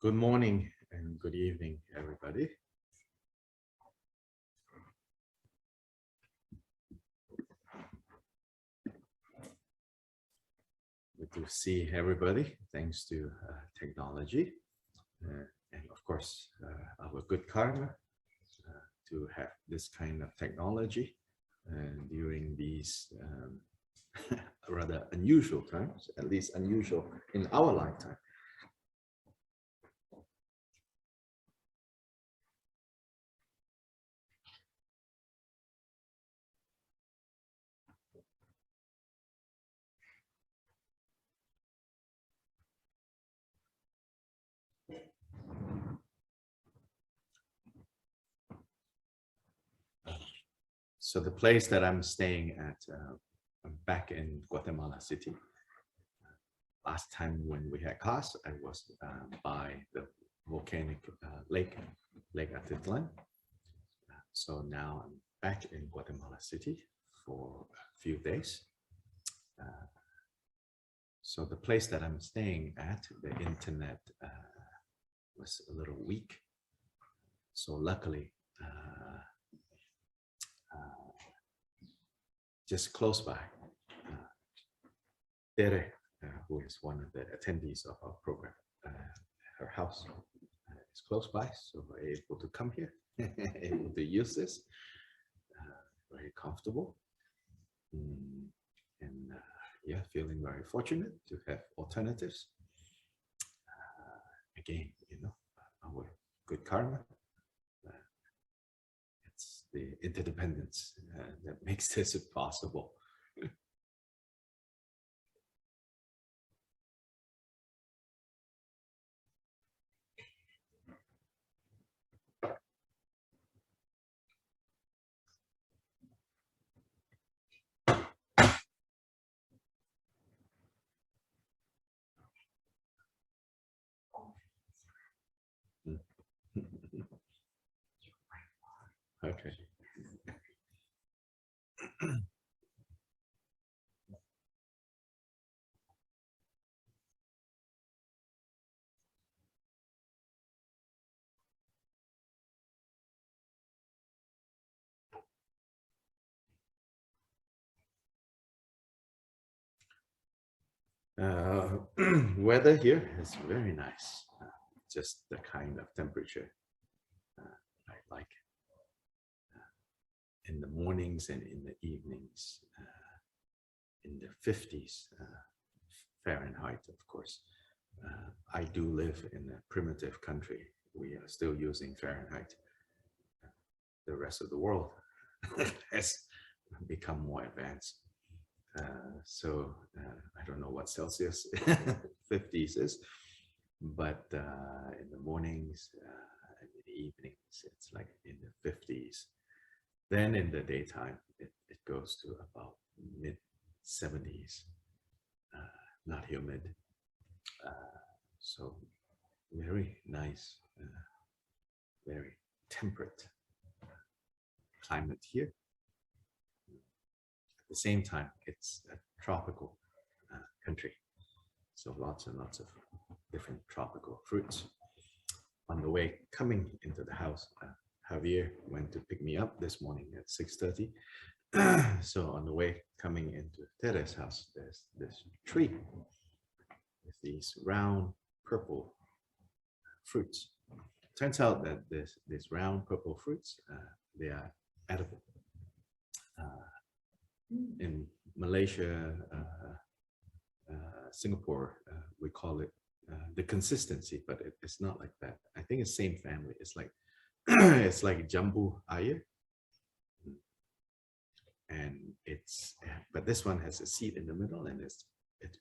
Good morning and good evening, everybody. Good to see everybody, thanks to technology. And of course, our good karma to have this kind of technology during these rather unusual times, at least unusual in our lifetime. So the place that I'm staying at, I'm back in Guatemala City. Last time when we had class, I was by the volcanic lake Atitlan. So now I'm back in Guatemala City for a few days. So the place that I'm staying at, the internet was a little weak. So luckily, just close by, Tere, who is one of the attendees of our program, her house is close by, so we're able to come here, able to use this, very comfortable, and yeah, feeling very fortunate to have alternatives. Again, you know, our good karma. It's the interdependence that makes this possible. Okay. Weather here is very nice. Just the kind of temperature I like. In the mornings and in the evenings, in the 50s Fahrenheit, of course. I do live in a primitive country. We are still using Fahrenheit. The rest of the world has become more advanced. So I don't know what Celsius 50s is, but in the mornings and in the evenings, it's like in the 50s. Then in the daytime, it goes to about mid 70s, not humid. So very nice, very temperate climate here. At the same time, it's a tropical country. So lots and lots of different tropical fruits. On the way coming into the house, Javier went to pick me up this morning at 6:30. So on the way coming into Tere's house, there's this tree with these round purple fruits. Turns out that these round purple fruits, they are edible. In Malaysia, Singapore, we call it the consistency, but it's not like that. I think it's same family. It's like it's like jambu air, and but this one has a seed in the middle, and it's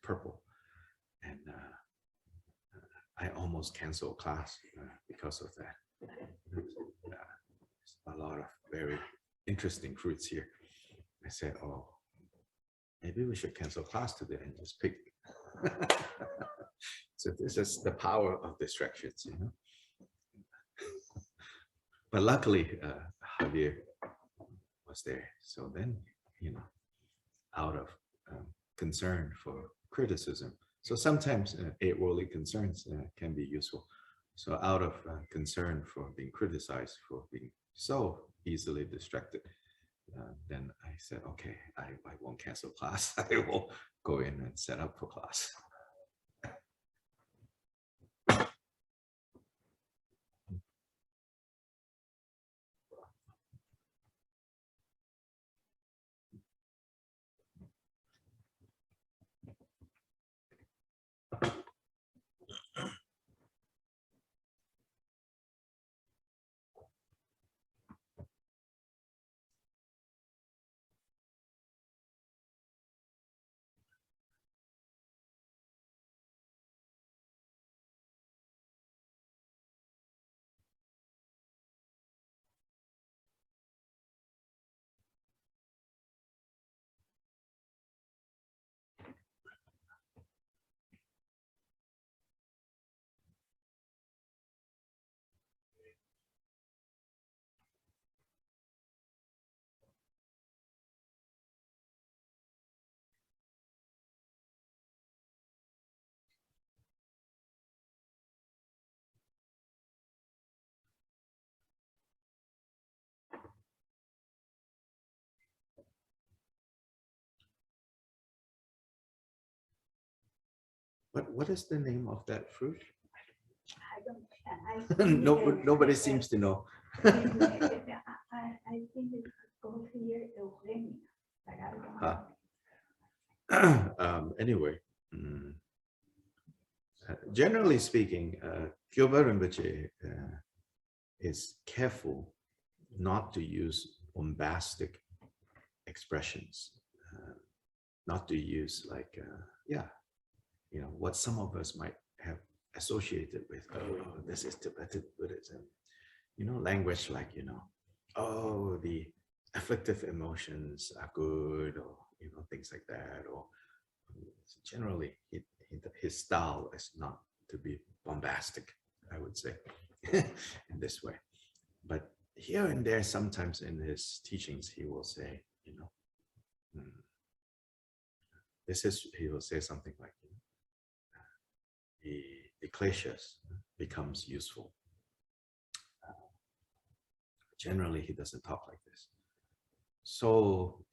purple. And I almost canceled class because of that. A lot of very interesting fruits here. I said, oh, maybe we should cancel class today and just pick. So this is the power of distractions, you know. But luckily, Javier was there. So then, you know, out of concern for criticism. So sometimes worldly concerns can be useful. So out of concern for being criticized for being so easily distracted, then I said, okay, I won't cancel class. I will go in and set up for class. What is the name of that fruit? I don't. Nobody seems to know. I think it's called here Eugenia, but I don't know. Anyway, generally speaking, Gilbert Rinpoche is careful not to use bombastic expressions, not to use like, what some of us might have associated with, oh, this is Tibetan Buddhism, language like, oh, the afflictive emotions are good, or, things like that, or generally his style is not to be bombastic, I would say, in this way. But here and there, sometimes in his teachings, he will say, he will say something like, the kleshas becomes useful. Generally, he doesn't talk like this. So,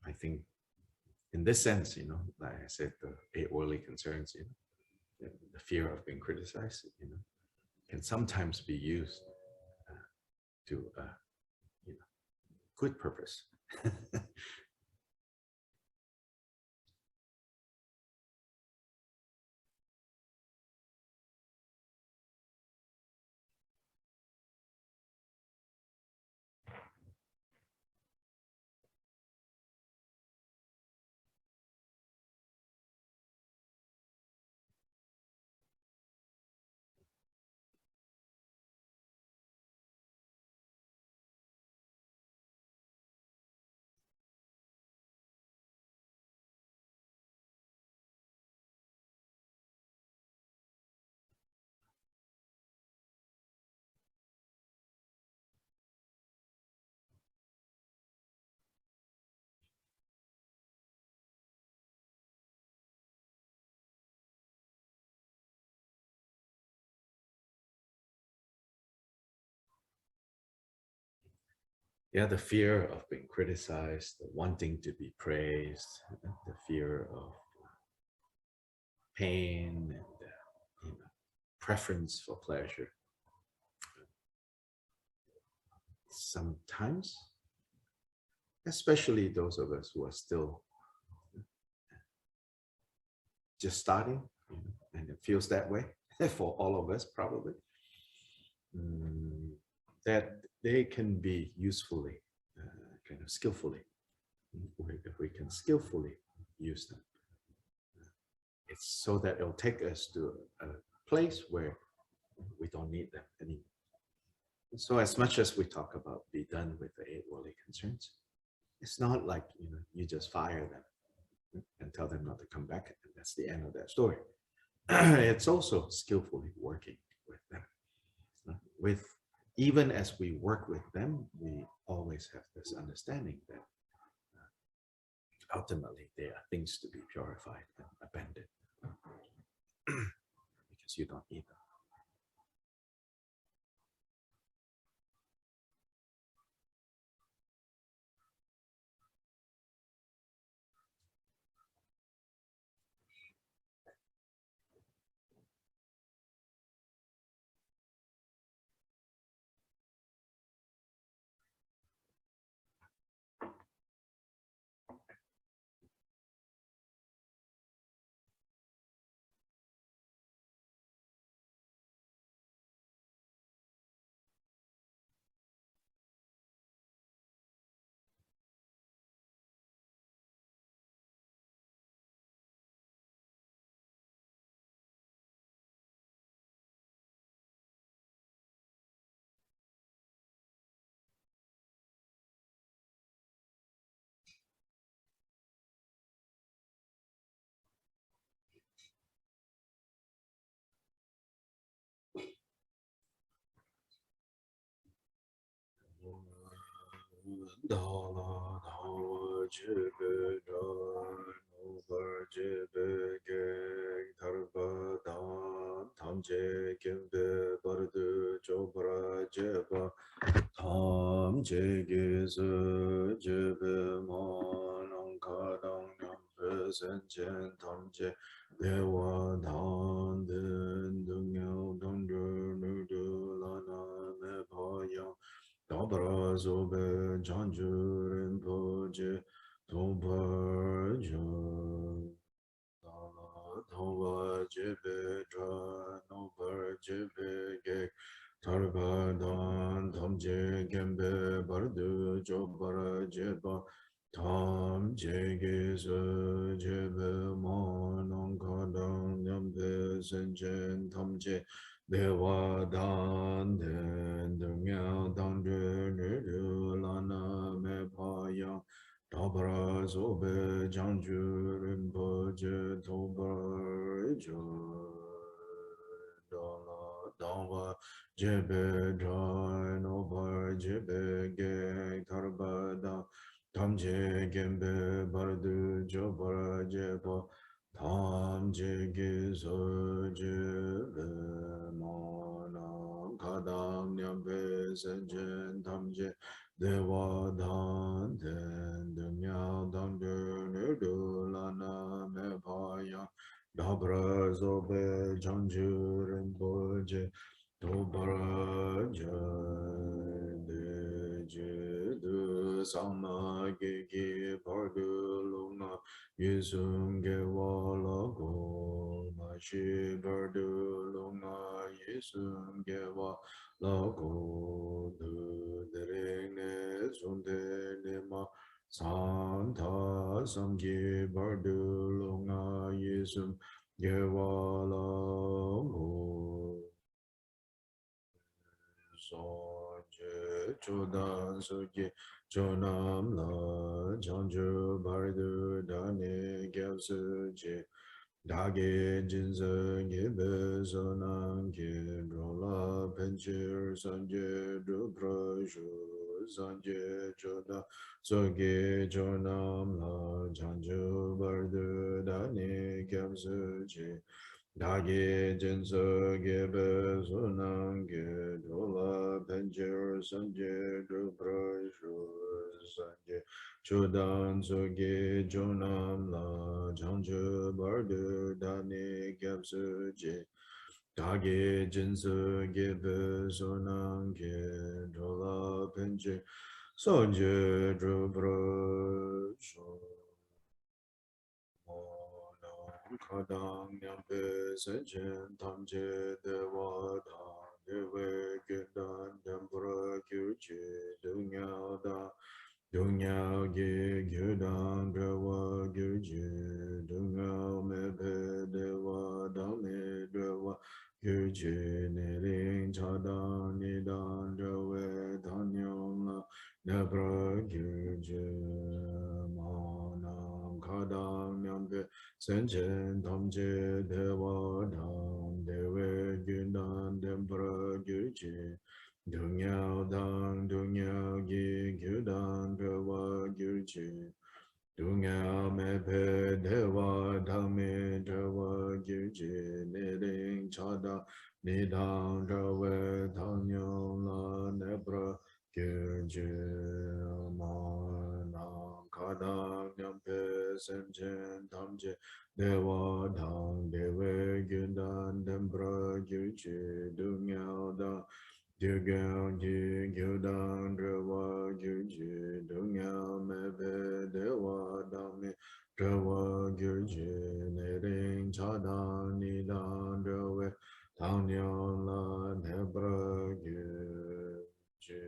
I think in this sense, like I said, the 8 worldly concerns, the fear of being criticized, can sometimes be used to good purpose. Yeah, the fear of being criticized, the wanting to be praised, the fear of pain, and preference for pleasure. Sometimes, especially those of us who are still just starting, and it feels that way for all of us probably, that they can be usefully, kind of skillfully, if we can skillfully use them. It's so that it'll take us to a place where we don't need them anymore. So as much as we talk about be done with the 8 worldly concerns, it's not like you just fire them and tell them not to come back, and that's the end of that story. It's also skillfully working with them. Even as we work with them, we always have this understanding that ultimately they are things to be purified and abandoned because you don't need them. Dala Dava Jibe Jan Over Jibe Ge Tarba Dan Tamje Kimbe Bardu Jobra Jeba Tam Jegis Jibe Man Ankadang Nampe Senchen Tamje Dewa Dan Den Dungyao Dangdu Nudu Lana Mepayang Dabra Zobe Janju Rinpoche Tompa Jan Dava Jebe Dra Nobar Jebe Ge Tarba Dan Tamje Gembe Bardu Jobara Jeba Tam Jege Se Jebe Manong Kadang Nyambe Senjen Tamje Dewa Dan Den Dungyang Dang Du Nu Lana Me Pa Yang Dabra Zobe Janju Rinpoche Tobar Jo Dala Dava Jebe Drai Nobar Jebe Ge Tarbada Tamje Gembe Bardu Jobara Jeba Tamje Gizo Jebe Mana Kadam Nyambe Senjen Tamje Dewa Dan Den Dunya Dan Du Lana Me Paya Dabra Zobe Janju Rinpoche Dobara Jade Jedu Sama Gigi Bardu Luna Yisum Gewa Go Mashi Bardu Luna Yisum Gewa Lago Du Derene Sunde Nema Santa Samji Bardu Lunga Yisum Gewa Lago Sonje Chodan Suki Chonam La Chanju Bardu Dani Gyabsu Dage Jinze Gebe Sonam Ki Drola Penchir Sanje Dupra Shu Sanje Choda Soge Chonam La Chanju Bardu Dani Gyabsu Dage Jinze Gebe Sonam Ki Drola Penchir Sanje Dupra Shu Sanje Chodan Soge Jonam La Changju Bardu Dani Gyabsu Je Dage Jinsu Gebe Sonam Ke Drola Penche Sonje Drupro Sho Monam Kadang Nyampe Senchen Tamje Dewa Dan Dewe Gindan Dembra Kyuchi Dunya Da Dunya Gi Gyudan Drewa Gyuji Dunya Mepe Dewa Dami Drewa Gyuji Nirin Chadan Nidan Drewe Danyam La Nebra Gyuji Manam Kadam Nyampe Senchen Tamje Dewa Dam Dewe Gyudan Dembra Gyuji Dunyao dang dunyao gi gyudan dewa gyuji. Dunyao mepe dewa dhammi dewa gyuji. Niring chada nidang dewa dhanyo la nebra gyuji. Manang kadang nyampe senchen tamje dewa dang dewa gyudan dembra gyuji. Dunyao dang Gyugyang Ji Gyudang Drewa Gyuji Dunyao Mebe Dewa Dami Drewa Gyuji Niring Chadang Nidang Drewe Tangyang La Nebra Gyuji.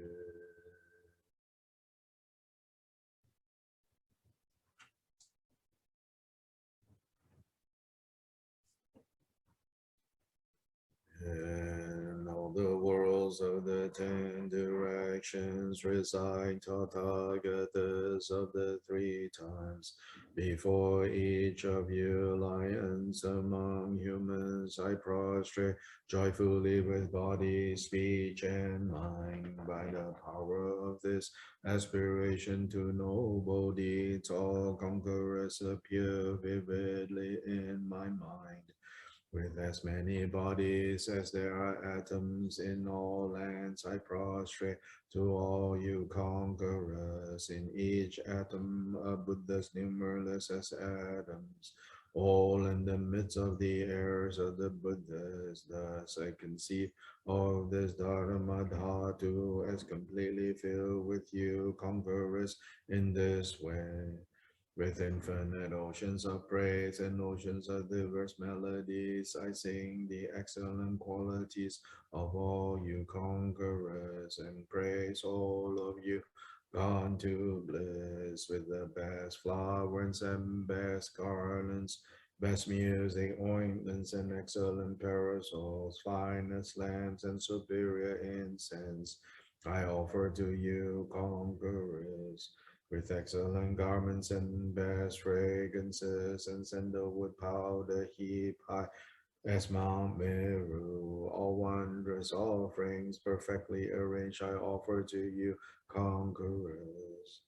In all the worlds rules of the 10 directions, recite Tathagatas of the 3 times. Before each of you lions among humans, I prostrate joyfully with body, speech, and mind. By the power of this aspiration to know Bodhi, all conquerors appear vividly in my mind. With as many bodies as there are atoms in all lands, I prostrate to all you conquerors. In each atom a Buddha's numberless as atoms, all in the midst of the heirs of the Buddhas. Thus I conceive of this Dharma Dhatu as completely filled with you conquerors in this way. With infinite oceans of praise and oceans of diverse melodies, I sing the excellent qualities of all you conquerors and praise all of you gone to bliss with the best flowers and best garlands, best music, ointments, and excellent parasols, finest lamps, and superior incense. I offer to you conquerors with excellent garments and best fragrances and sandalwood powder heap high as Mount Meru. All wondrous offerings perfectly arranged I offer to you conquerors.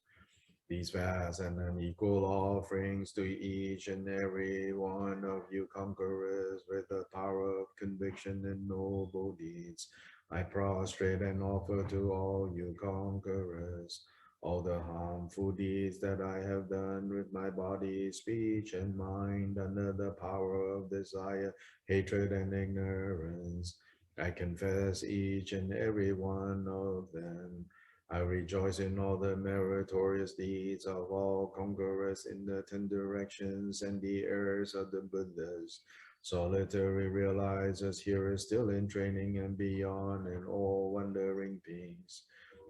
These vast and unequal offerings to each and every one of you conquerors with the power of conviction and noble deeds, I prostrate and offer to all you conquerors. All the harmful deeds that I have done with my body, speech, and mind under the power of desire, hatred, and ignorance, I confess each and every one of them. I rejoice in all the meritorious deeds of all conquerors in the 10 directions and the heirs of the Buddhas. Solitary realizers here is still in training and beyond, and all wandering beings.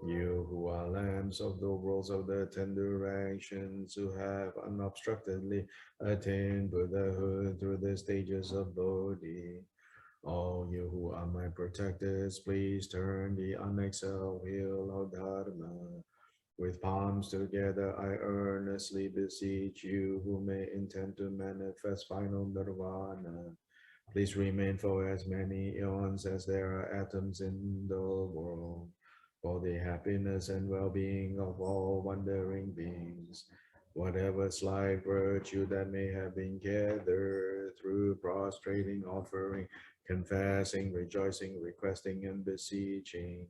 You who are lamps of the worlds of the 10 directions, who have unobstructedly attained Buddhahood through the stages of Bodhi. All you who are my protectors, please turn the unexhaled wheel of Dharma. With palms together, I earnestly beseech you who may intend to manifest final nirvana. Please remain for as many eons as there are atoms in the world, for the happiness and well-being of all wandering beings. Whatever slight virtue that may have been gathered through prostrating, offering, confessing, rejoicing, requesting, and beseeching,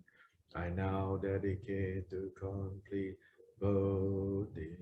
I now dedicate to complete Bodhi.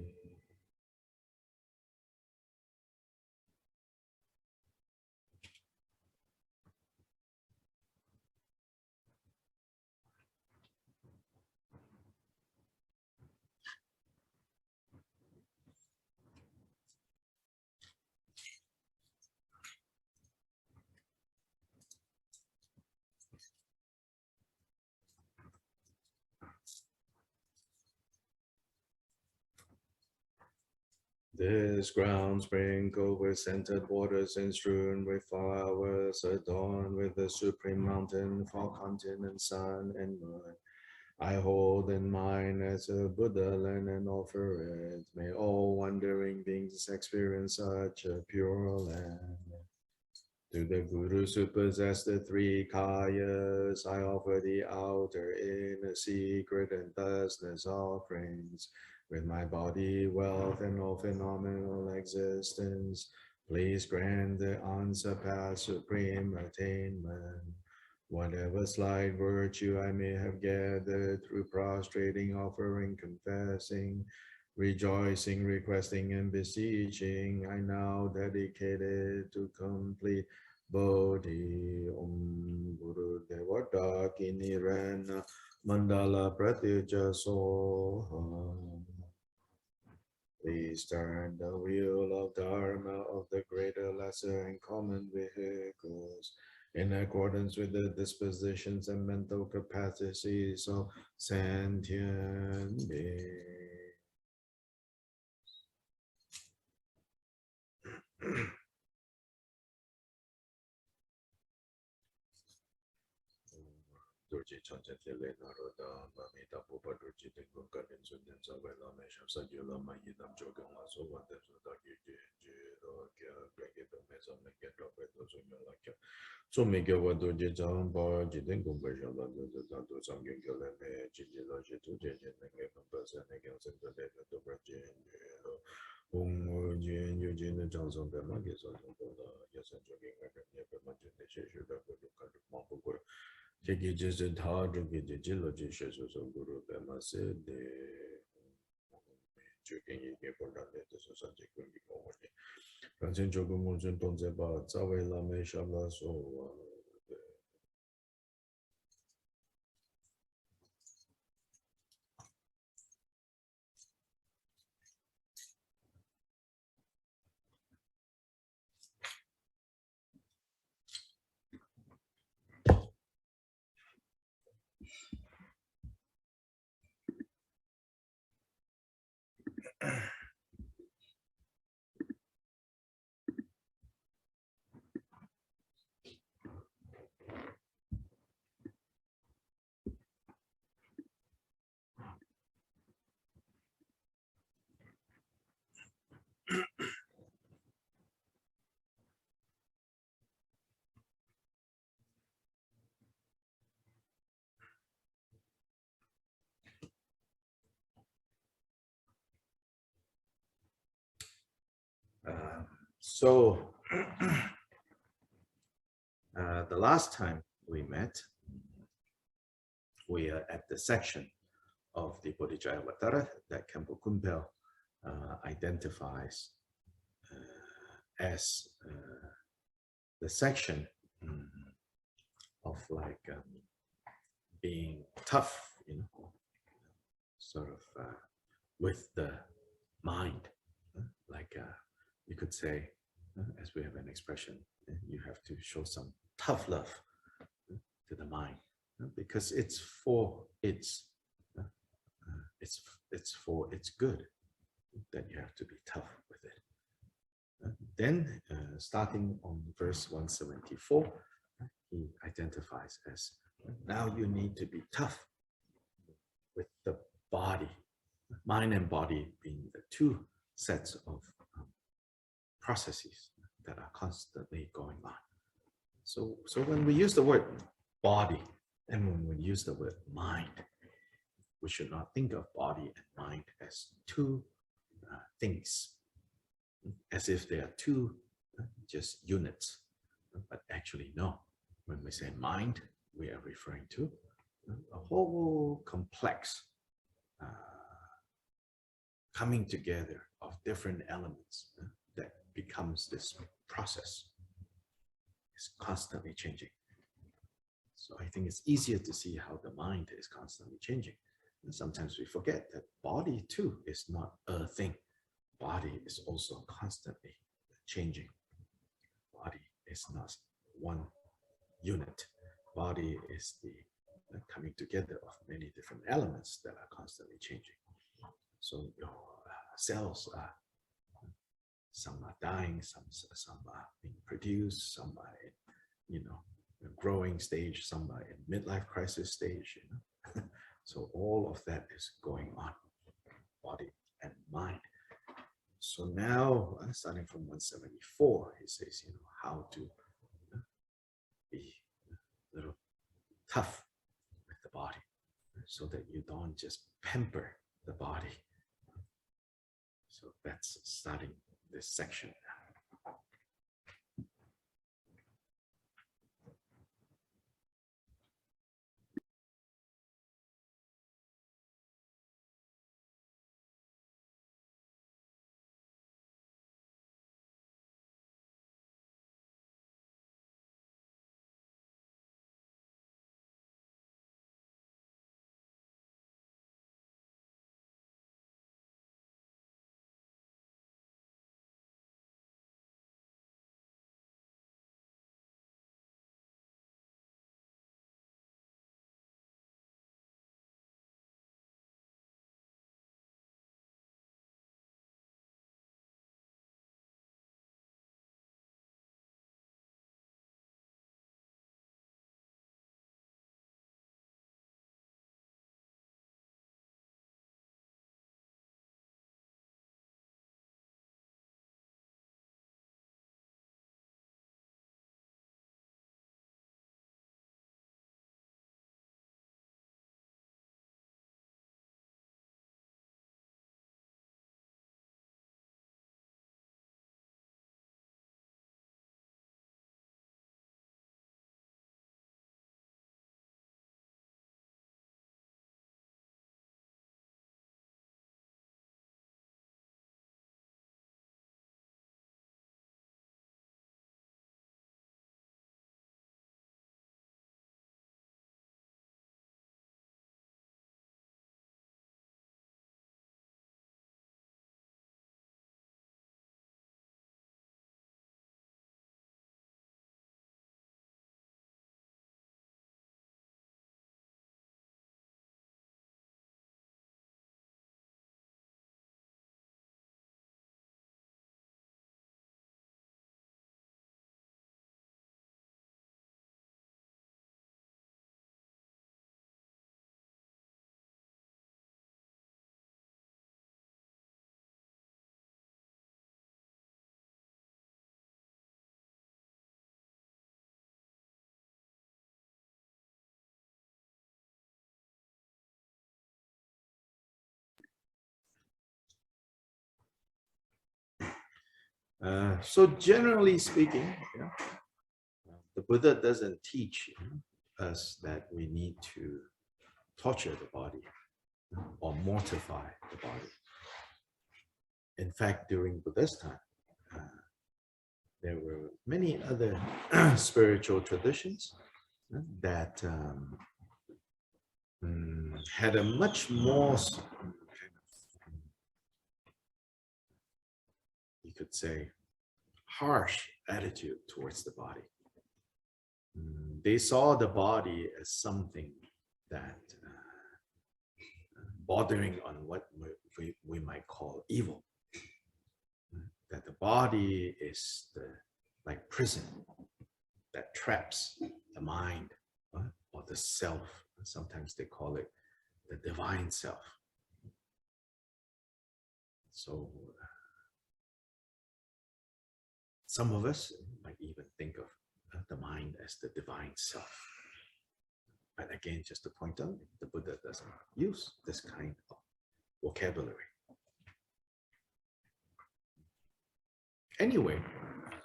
This ground sprinkled with scented waters and strewn with flowers, adorned with the supreme mountain, for continent, sun, and moon, I hold in mind as a Buddha land and offer it. May all wandering beings experience such a pure land. To the Gurus who possess the 3 kayas, I offer the outer, inner, secret, and thusness offerings. With my body, wealth, and all phenomenal existence, please grant the unsurpassed supreme attainment. Whatever slight virtue I may have gathered through prostrating, offering, confessing, rejoicing, requesting, and beseeching, I now dedicate it to complete Bodhi. Om Guru Devata Kinirana Mandala Pratyaja Soha. Please turn the wheel of Dharma of the greater, lesser, and common vehicles in accordance with the dispositions and mental capacities of sentient beings. Dorji Chanchatele Naroda, Mamita Popa Dorji Tingo Karin Sunden Savela Mesham Sajula Mayidam Jogama, so what there's a doggy, Gregito Mesa, make it up with those like you. So make your what Dorji Jamba, Jidin Conversion, the Sangin Galame, Jijila Jitu, Jajin, and person against the David to Virgin. Jin Eugene Johnson, the Magis on the yes, and jogging, never mentioned the Cheshire that would look at the Mambo. Take it just a hard to get the geology shows of Guru Bema said the jogging you get for that letters or subject when you go with it. Francis Jogumunjun Tonzeba, Zawela Meshala, so. So the last time we met, we are at the section of the Bodhicharyavatara that Kempo Kumpel identifies as the section of like being tough, sort of with the mind, like you could say, as we have an expression, you have to show some tough love to the mind, because it's for its for its good that you have to be tough with it. Then, starting on verse 174, he identifies as now you need to be tough with the body, mind and body being the two sets of processes that are constantly going on. So when we use the word body and when we use the word mind, we should not think of body and mind as two things, as if they are two just units. But actually, no. When we say mind, we are referring to a whole complex coming together of different elements that becomes this process. It's constantly changing. So I think it's easier to see how the mind is constantly changing. And sometimes we forget that body too is not a thing. Body is also constantly changing. Body is not one unit. Body is the coming together of many different elements that are constantly changing. So your cells are, some are dying, some are being produced, some are in, a growing stage, some are in midlife crisis stage. So all of that is going on, body and mind. So now, starting from 174, he says, how to be a little tough with the body, so that you don't just pamper the body. So that's starting this section. So generally speaking, yeah, the Buddha doesn't teach us that we need to torture the body or mortify the body. In fact, during Buddha's time, there were many other spiritual traditions that had a much more, you could say, harsh attitude towards the body. They saw the body as something that bordering on what we might call evil. That the body is like prison that traps the mind or the self. Sometimes they call it the divine self. So some of us might even think of the mind as the divine self. But again, just to point out, the Buddha doesn't use this kind of vocabulary. Anyway,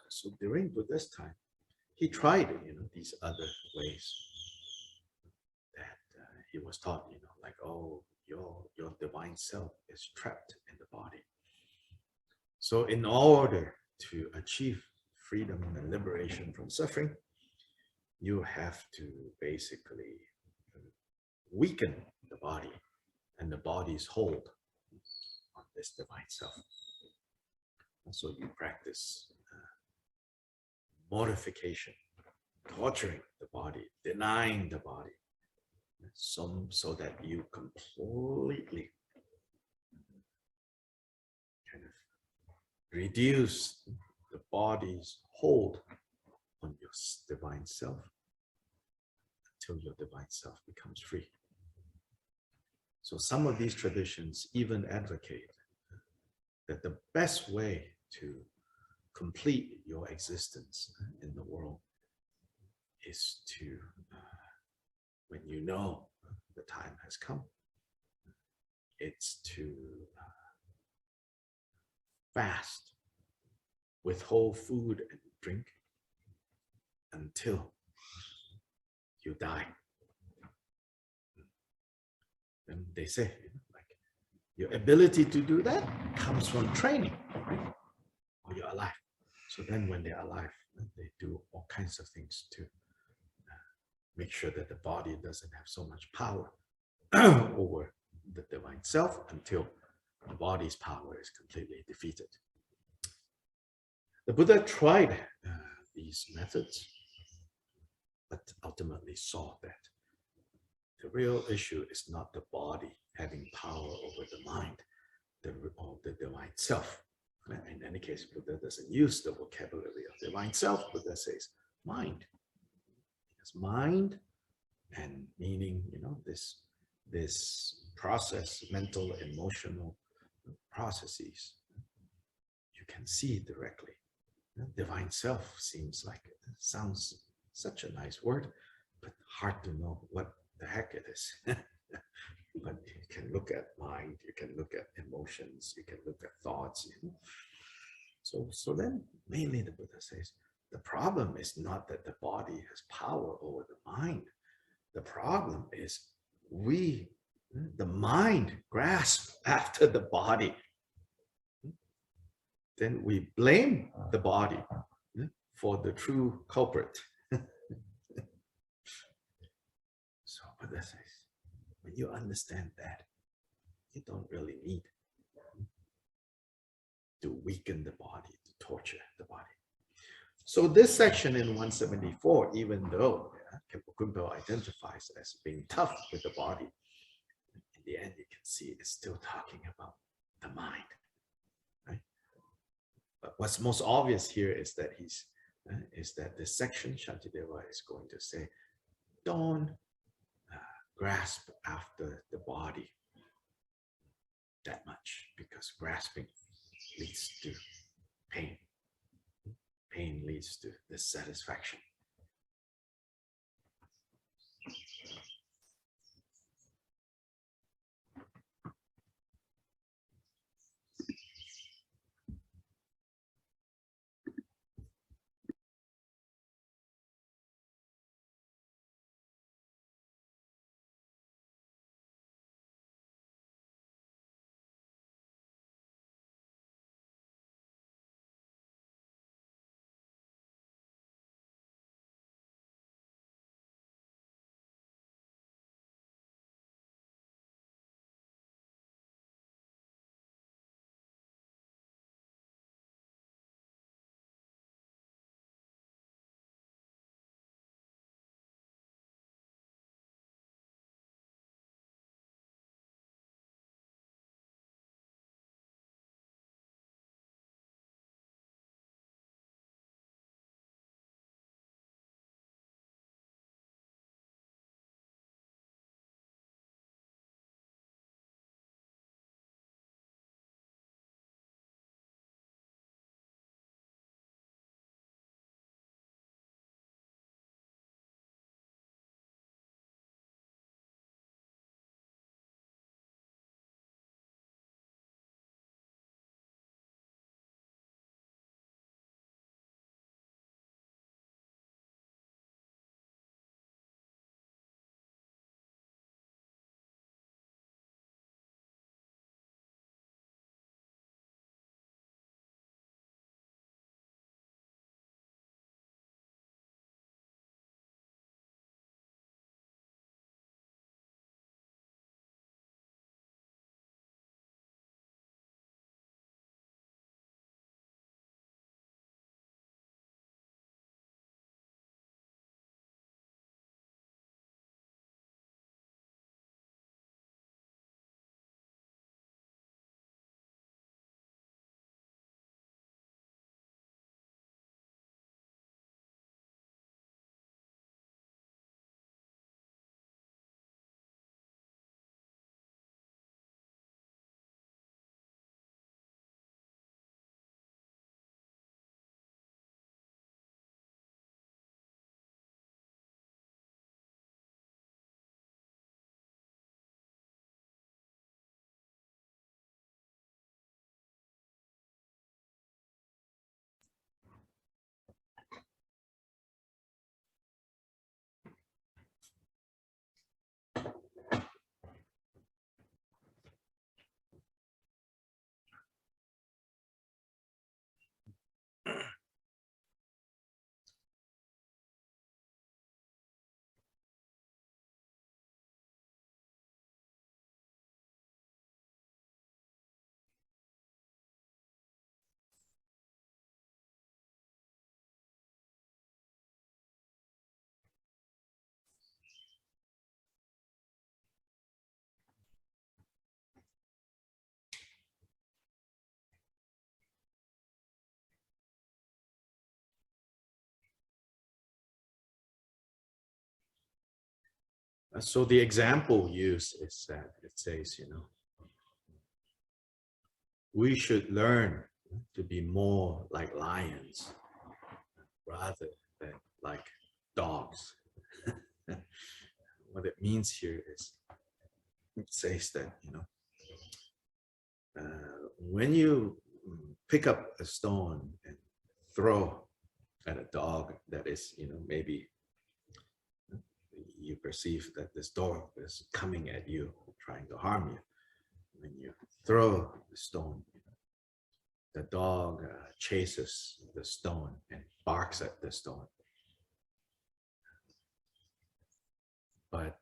so during Buddha's time, he tried, these other ways that he was taught, like, oh, your divine self is trapped in the body. So in order to achieve freedom and liberation from suffering, you have to basically weaken the body and the body's hold on this divine self. And so you practice mortification, torturing the body, denying the body, so that you completely kind of reduce the body's hold on your divine self until your divine self becomes free. So some of these traditions even advocate that the best way to complete your existence in the world is to, when you know the time has come, it's to fast, withhold food and drink until you die. And they say, like, your ability to do that comes from training, right? Or you're alive. So then when they're alive, they do all kinds of things to make sure that the body doesn't have so much power over the divine self until the body's power is completely defeated. The Buddha tried these methods, but ultimately saw that the real issue is not the body having power over the mind, or the divine self. In any case, Buddha doesn't use the vocabulary of divine self. Buddha says mind. It's mind, and meaning, this process, mental, emotional processes, you can see directly. Divine self sounds such a nice word, but hard to know what the heck it is. But you can look at mind, you can look at emotions, you can look at thoughts. So then mainly the Buddha says, the problem is not that the body has power over the mind. The problem is the mind grasps after the body. Then we blame the body for the true culprit. So Buddha says, when you understand that, you don't really need to weaken the body, to torture the body. So this section in 174, even though Kempo identifies as being tough with the body, in the end you can see it's still talking about the mind. Right? But what's most obvious here is that this section, Shantideva is going to say, don't grasp after the body that much, because grasping leads to pain. Pain leads to dissatisfaction. So the example used is that it says, we should learn to be more like lions rather than like dogs. What it means here is, it says that, when you pick up a stone and throw at a dog that is, maybe you perceive that this dog is coming at you, trying to harm you. When you throw the stone, the dog chases the stone and barks at the stone. But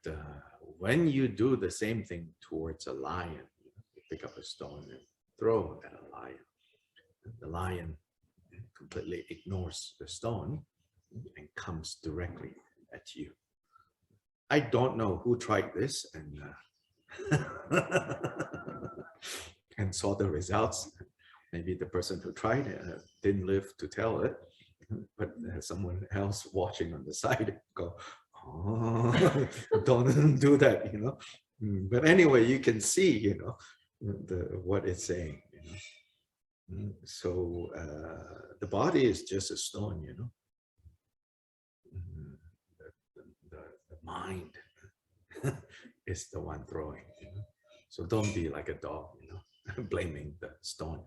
when you do the same thing towards a lion, you pick up a stone and throw at a lion, the lion completely ignores the stone and comes directly at you. I don't know who tried this and and saw the results. Maybe the person who tried it didn't live to tell it, but someone else watching on the side go, oh, don't do that, But anyway, you can see, what it's saying, So the body is just a stone, The mind is the one throwing, So don't be like a dog, blaming the stone.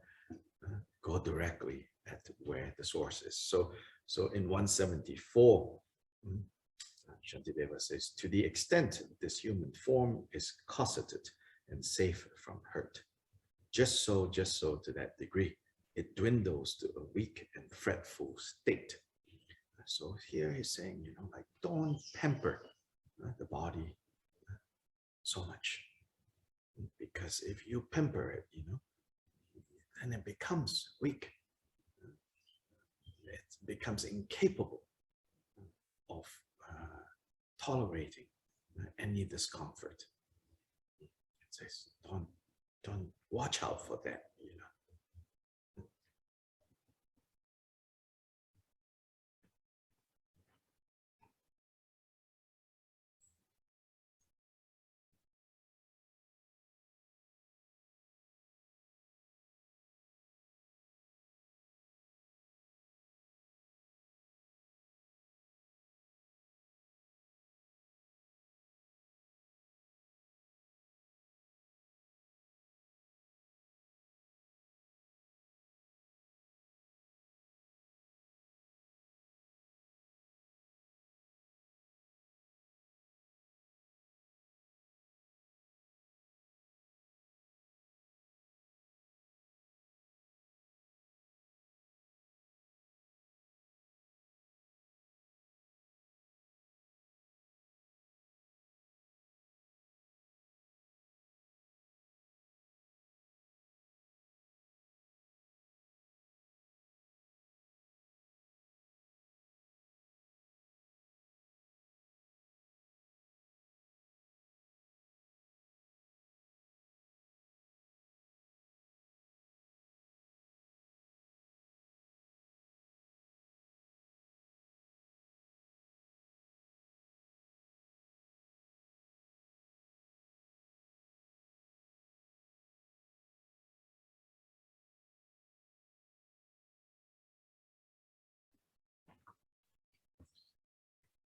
Go directly at where the source is. So in 174, Shantideva says, to the extent this human form is cosseted and safe from hurt, just so to that degree, it dwindles to a weak and fretful state. So here he's saying, like, don't pamper the body so much, because if you pamper it, then it becomes weak. It becomes incapable of tolerating any discomfort. It says, don't watch out for that,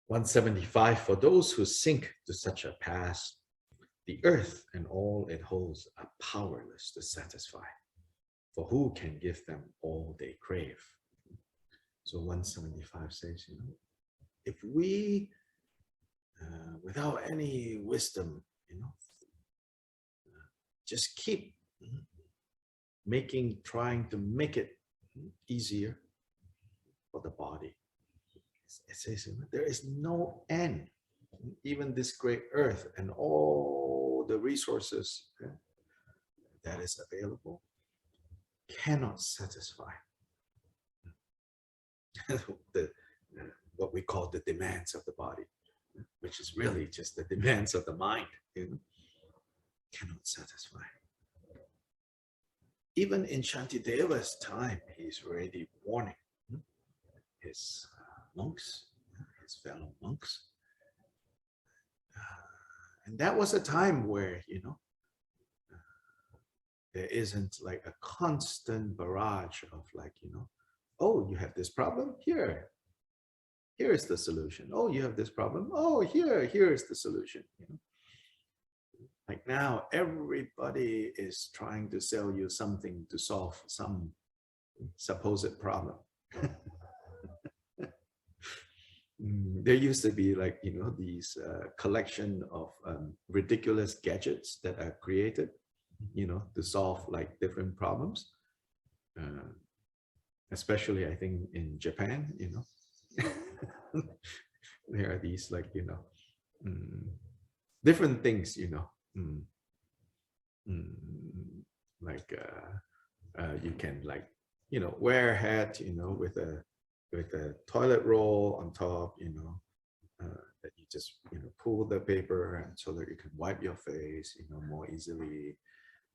175, for those who sink to such a pass, the earth and all it holds are powerless to satisfy, for who can give them all they crave? So 175 says, if we, without any wisdom, just keep trying to make it easier for the body. It says there is no end. Even this great earth and all the resources that is available cannot satisfy what we call the demands of the body, which is really just the demands of the mind. Cannot satisfy. Even in Shantideva's time, he's already warning his monks, his fellow monks, And that was a time where, there isn't like a constant barrage of like, oh, you have this problem here. Here is the solution. Oh, you have this problem. Oh, here is the solution. Like now, everybody is trying to sell you something to solve some supposed problem. There used to be like, these collection of ridiculous gadgets that are created, to solve like different problems. Especially, I think in Japan, there are these like, different things, like you can like, wear a hat, with a toilet roll on top, that you just, pull the paper and so that you can wipe your face, more easily.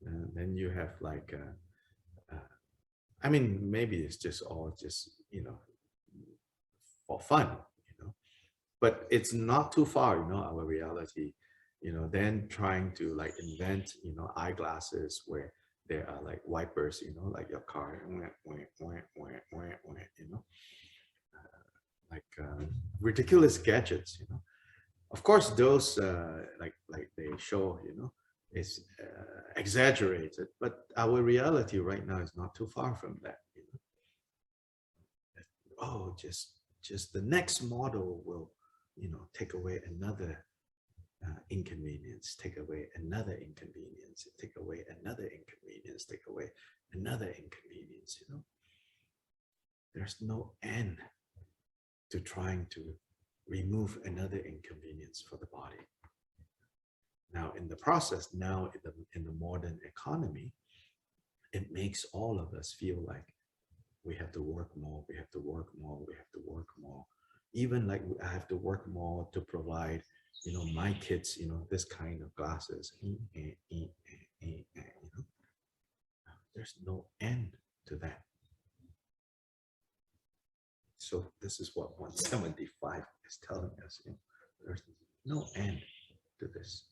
And then you have like, I mean, maybe it's just all just, for fun, but it's not too far, our reality, then trying to like invent, eyeglasses where there are like wipers, like your car, like ridiculous gadgets, Of course, those like they show, is exaggerated, but our reality right now is not too far from that. Oh, just the next model will, take away another inconvenience, take away another inconvenience, take away another inconvenience, take away another inconvenience. There's no end to trying to remove another inconvenience for the body. Now, in the process, now in the modern economy, it makes all of us feel like we have to work more, we have to work more, we have to work more. Even like I have to work more to provide, my kids, this kind of glasses. There's no end to that. So this is what 175 is telling us. There's no end to this.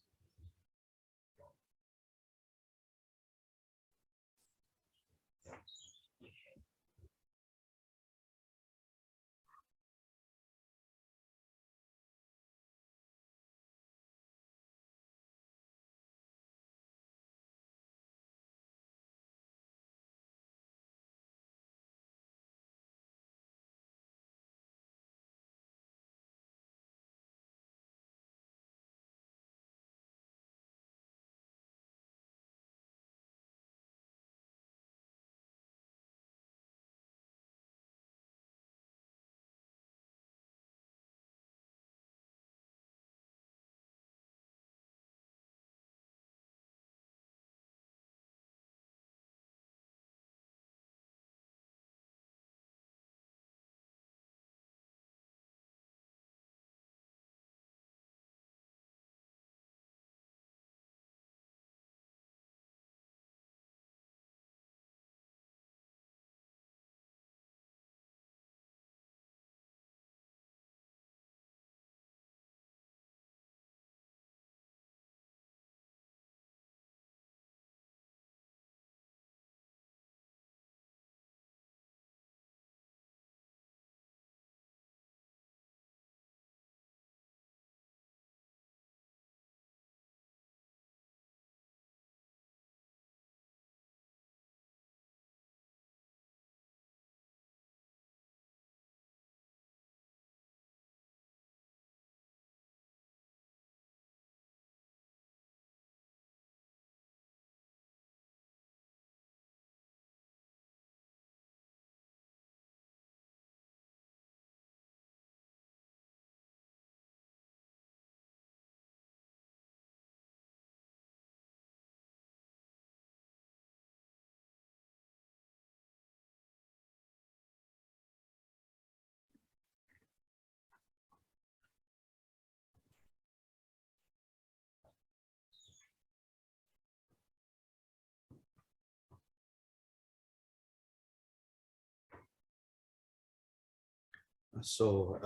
So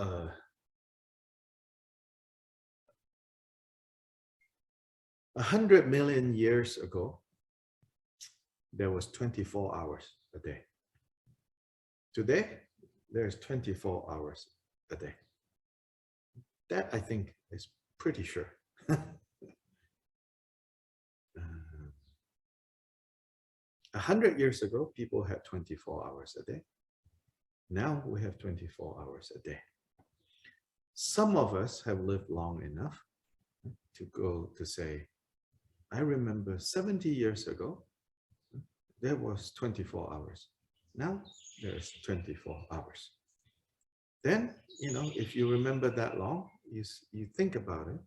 100 million years ago, there was 24 hours a day. Today, there's 24 hours a day. That, I think, is pretty sure. 100 years ago, people had 24 hours a day. Now we have 24 hours a day. Some of us have lived long enough to go to say, I remember 70 years ago, there was 24 hours. Now there's 24 hours. Then, if you remember that long, you think about it.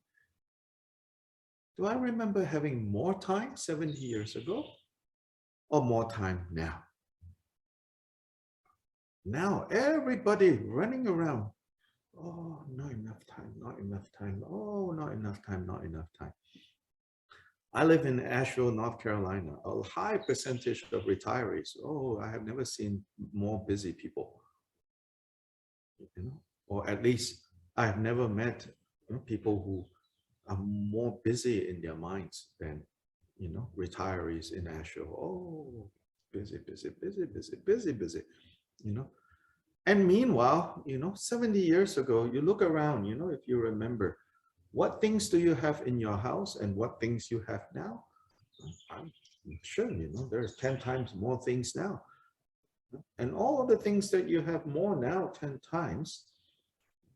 Do I remember having more time 70 years ago or more time now? Now everybody running around. Oh, not enough time, not enough time. Oh, not enough time, not enough time. I live in Asheville, North Carolina. A high percentage of retirees. Oh, I have never seen more busy people. Or at least I have never met people who are more busy in their minds than retirees in Asheville. Oh, busy, busy, busy, busy, busy, busy. And meanwhile, 70 years ago, you look around, if you remember, what things do you have in your house and what things you have now? I'm sure, there's 10 times more things now. And all the things that you have more now, 10 times,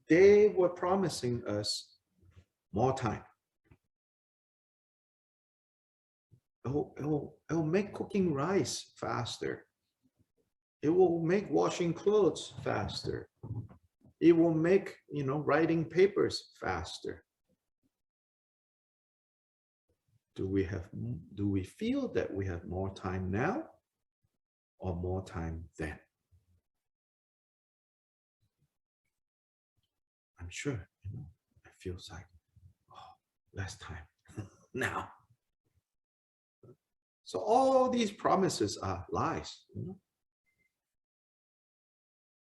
they were promising us more time. It'll make cooking rice faster. It will make washing clothes faster. It will make, writing papers faster. Do we feel that we have more time now or more time then? I'm sure, it feels like, oh, less time now. So all these promises are lies,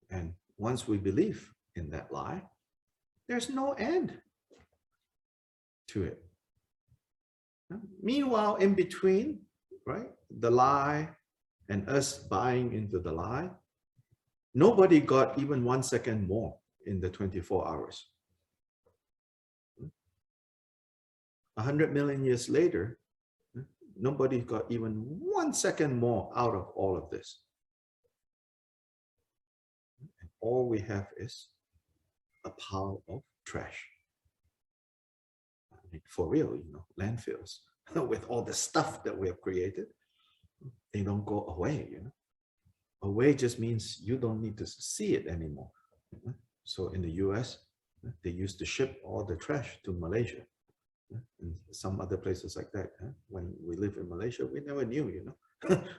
And once we believe in that lie, there's no end to it. Meanwhile, in between, right, the lie and us buying into the lie, nobody got even 1 second more in the 24 hours. 100 million years later, nobody got even 1 second more out of all of this. And all we have is a pile of trash. I mean, for real, landfills with all the stuff that we have created, they don't go away, Away just means you don't need to see it anymore. So in the US, they used to ship all the trash to Malaysia. And some other places like that. When we live in Malaysia, we never knew,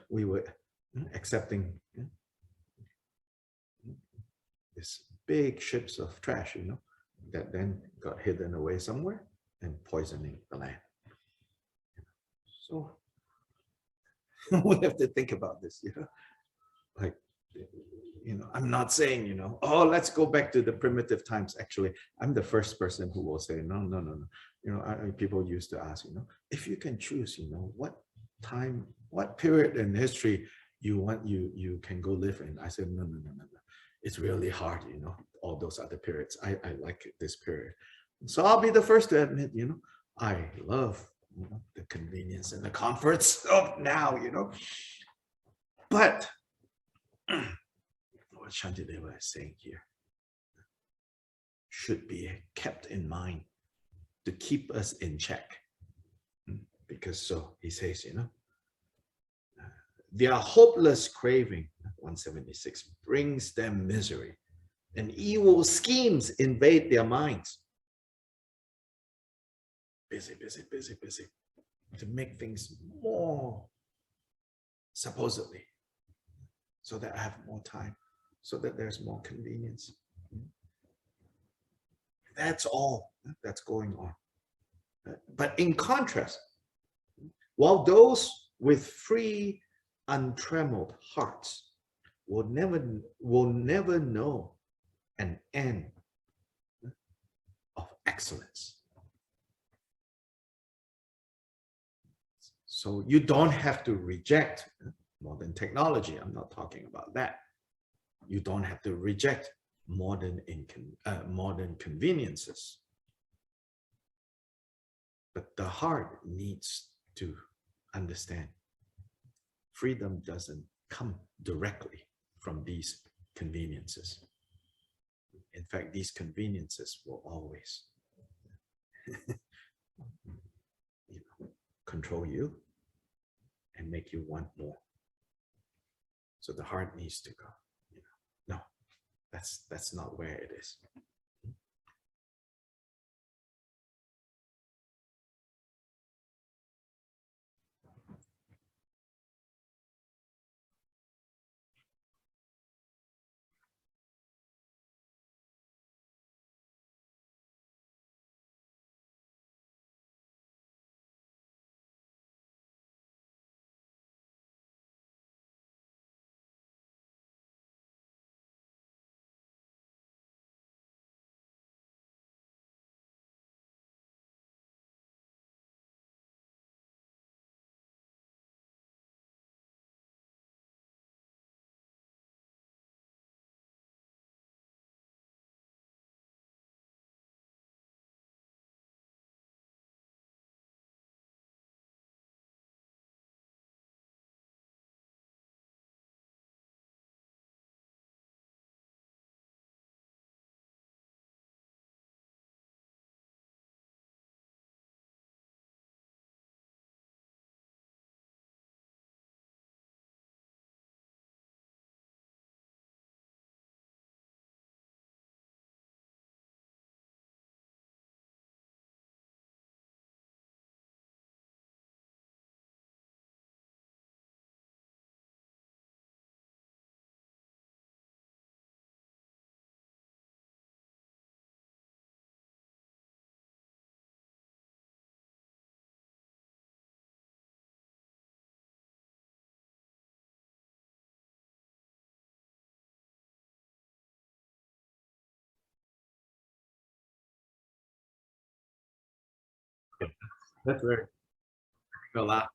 we were accepting these big ships of trash, that then got hidden away somewhere and poisoning the land. So we have to think about this, like, I'm not saying, oh, let's go back to the primitive times. Actually, I'm the first person who will say, no. People used to ask, if you can choose, what time, what period in history you can go live in. I said, no. It's really hard, all those other periods. I like this period. So I'll be the first to admit, I love the convenience and the comforts of now, But what Shantideva is saying here should be kept in mind to keep us in check. Because so he says, their hopeless craving, 176, brings them misery, and evil schemes invade their minds. Busy, busy, busy, busy, to make things more, supposedly, so that I have more time, so that there's more convenience. That's all that's going on. But in contrast, while those with free, untrammeled hearts will never know an end of excellence. So you don't have to reject modern technology. I'm not talking about that. You don't have to reject modern conveniences. But the heart needs to understand freedom doesn't come directly from these conveniences. In fact, these conveniences will always control you and make you want more. So the heart needs to go, no, that's not where it is. That's very a lot.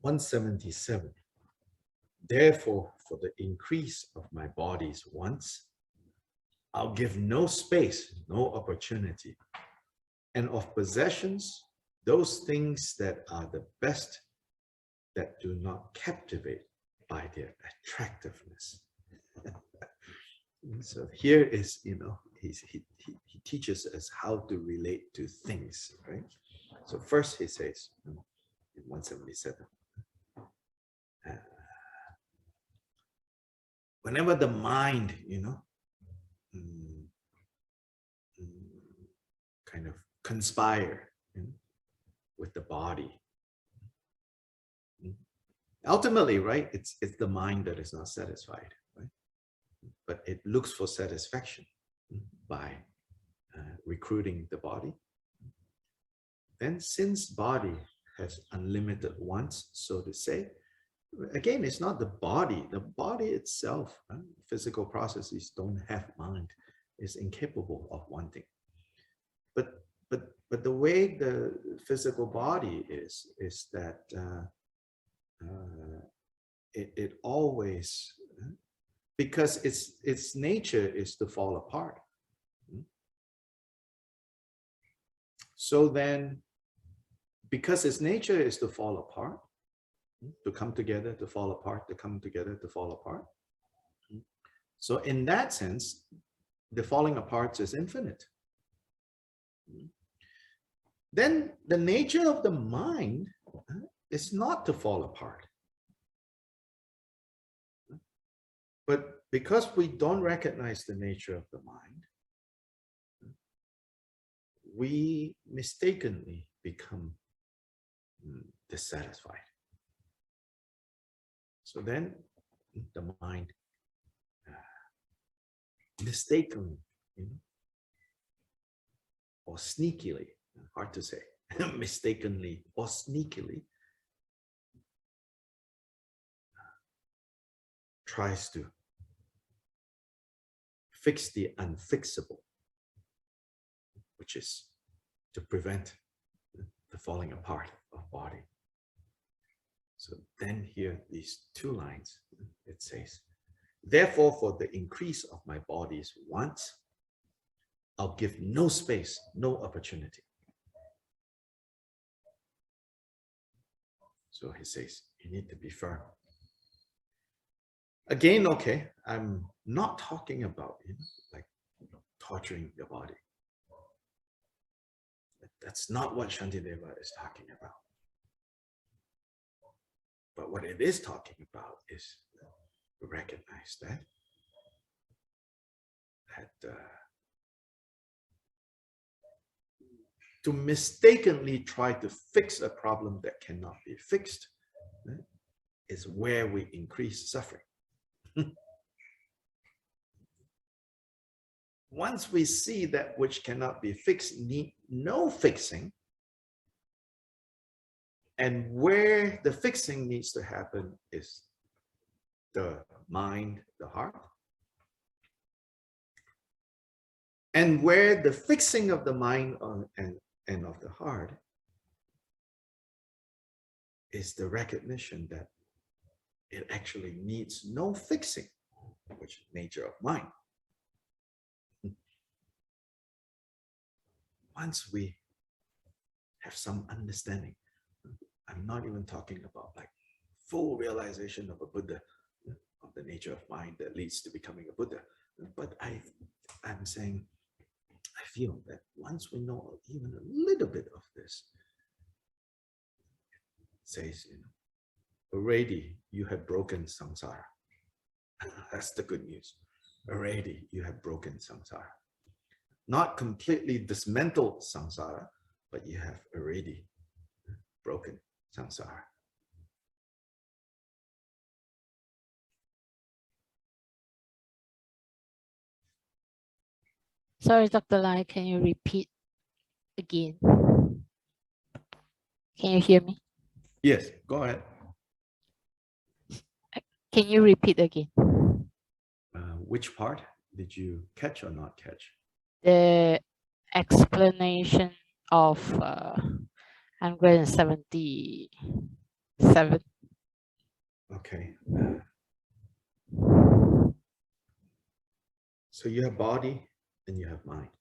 (177). Therefore, for the increase of my body's wants, I'll give no space, no opportunity. And of possessions, those things that are the best that do not captivate by their attractiveness. So here is, he teaches us how to relate to things, right? So first he says in 177, whenever the mind, kind of conspire with the body, ultimately, right, it's the mind that is not satisfied, right? But it looks for satisfaction by recruiting the body. Then since body has unlimited wants, so to say, again, it's not the body. The body itself, physical processes don't have mind. It's incapable of wanting. But the way the physical body is that it always, because its nature is to fall apart. So then, because its nature is to fall apart, to come together, to fall apart, to come together, to fall apart. So in that sense, the falling apart is infinite. Then the nature of the mind is not to fall apart. But because we don't recognize the nature of the mind, we mistakenly become dissatisfied. So then the mind mistakenly, or sneakily, hard to say, mistakenly or sneakily, tries to fix the unfixable, which is to prevent the falling apart of body. So then here, these two lines, it says, therefore, for the increase of my body's wants, I'll give no space, no opportunity. So he says, you need to be firm. Again, okay, I'm not talking about like torturing your body. That's not what Shantideva is talking about. But what it is talking about is to recognize that to mistakenly try to fix a problem that cannot be fixed is where we increase suffering. Once we see that which cannot be fixed need no fixing, and where the fixing needs to happen is the mind, the heart. And where the fixing of the mind and of the heart is the recognition that it actually needs no fixing, which is nature of mind. Once we have some understanding, I'm not even talking about like full realization of a Buddha, of the nature of mind that leads to becoming a Buddha. But I'm saying, I feel that once we know even a little bit of this, it says, already you have broken samsara. That's the good news. Already you have broken samsara. Not completely dismantled samsara, but you have already broken samsara. Sorry, Dr. Lai, can you repeat again? Can you hear me? Yes, go ahead. Can you repeat again? Which part did you catch or not catch? The explanation of 177. Okay. So you have body and you have mind,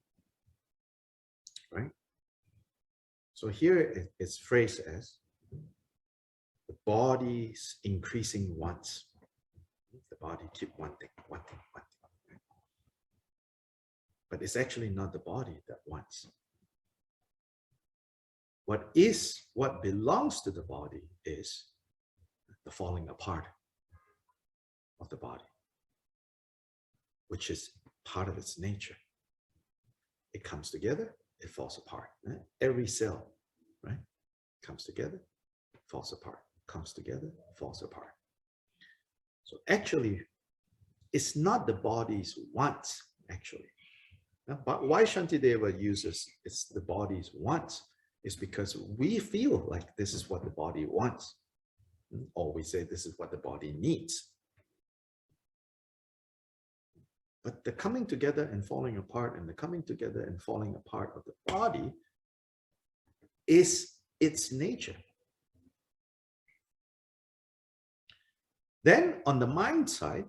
right? So here it's phrased as the body's increasing wants. The body keep wanting. But it's actually not the body that wants. What belongs to the body is the falling apart of the body, which is part of its nature. It comes together, it falls apart. Right? Every cell, right, comes together, falls apart, comes together, falls apart. So actually, it's not the body's wants, actually. But why Shantideva uses it's the body's wants is because we feel like this is what the body wants. or we say this is what the body needs. But the coming together and falling apart, and the coming together and falling apart of the body is its nature. Then on the mind side,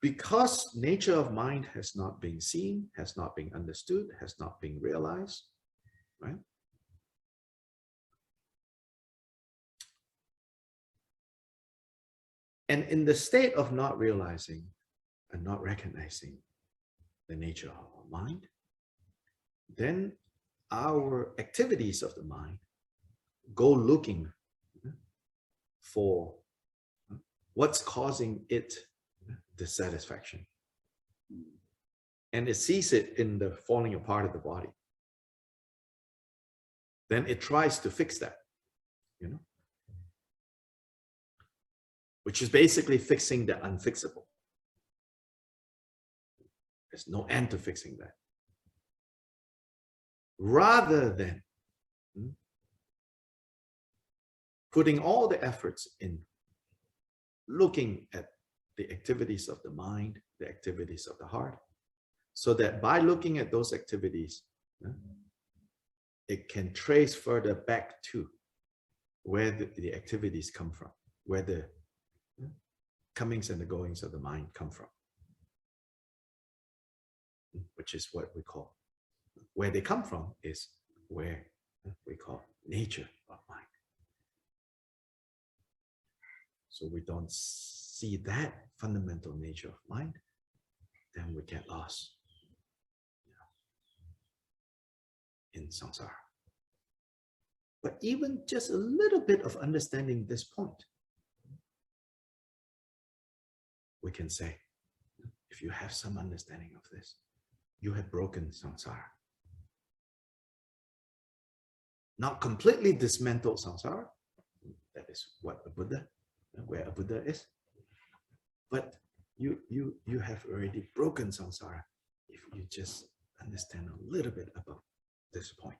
because nature of mind has not been seen, has not been understood, has not been realized, right? And in the state of not realizing and not recognizing the nature of our mind, then our activities of the mind go looking for what's causing it dissatisfaction. And it sees it in the falling apart of the body. Then it tries to fix that, which is basically fixing the unfixable. There's no end to fixing that. Rather than putting all the efforts in looking at the activities of the mind, the activities of the heart, so that by looking at those activities, it can trace further back to where the activities come from, where the comings and the goings of the mind come from, which is what we call, where they come from is where we call nature of mind. So we don't see that fundamental nature of mind, then we get lost in samsara. But even just a little bit of understanding this point, we can say, if you have some understanding of this, you have broken samsara. Not completely dismantled samsara, that is what a Buddha, where a Buddha is, but you have already broken samsara if you just understand a little bit about this point.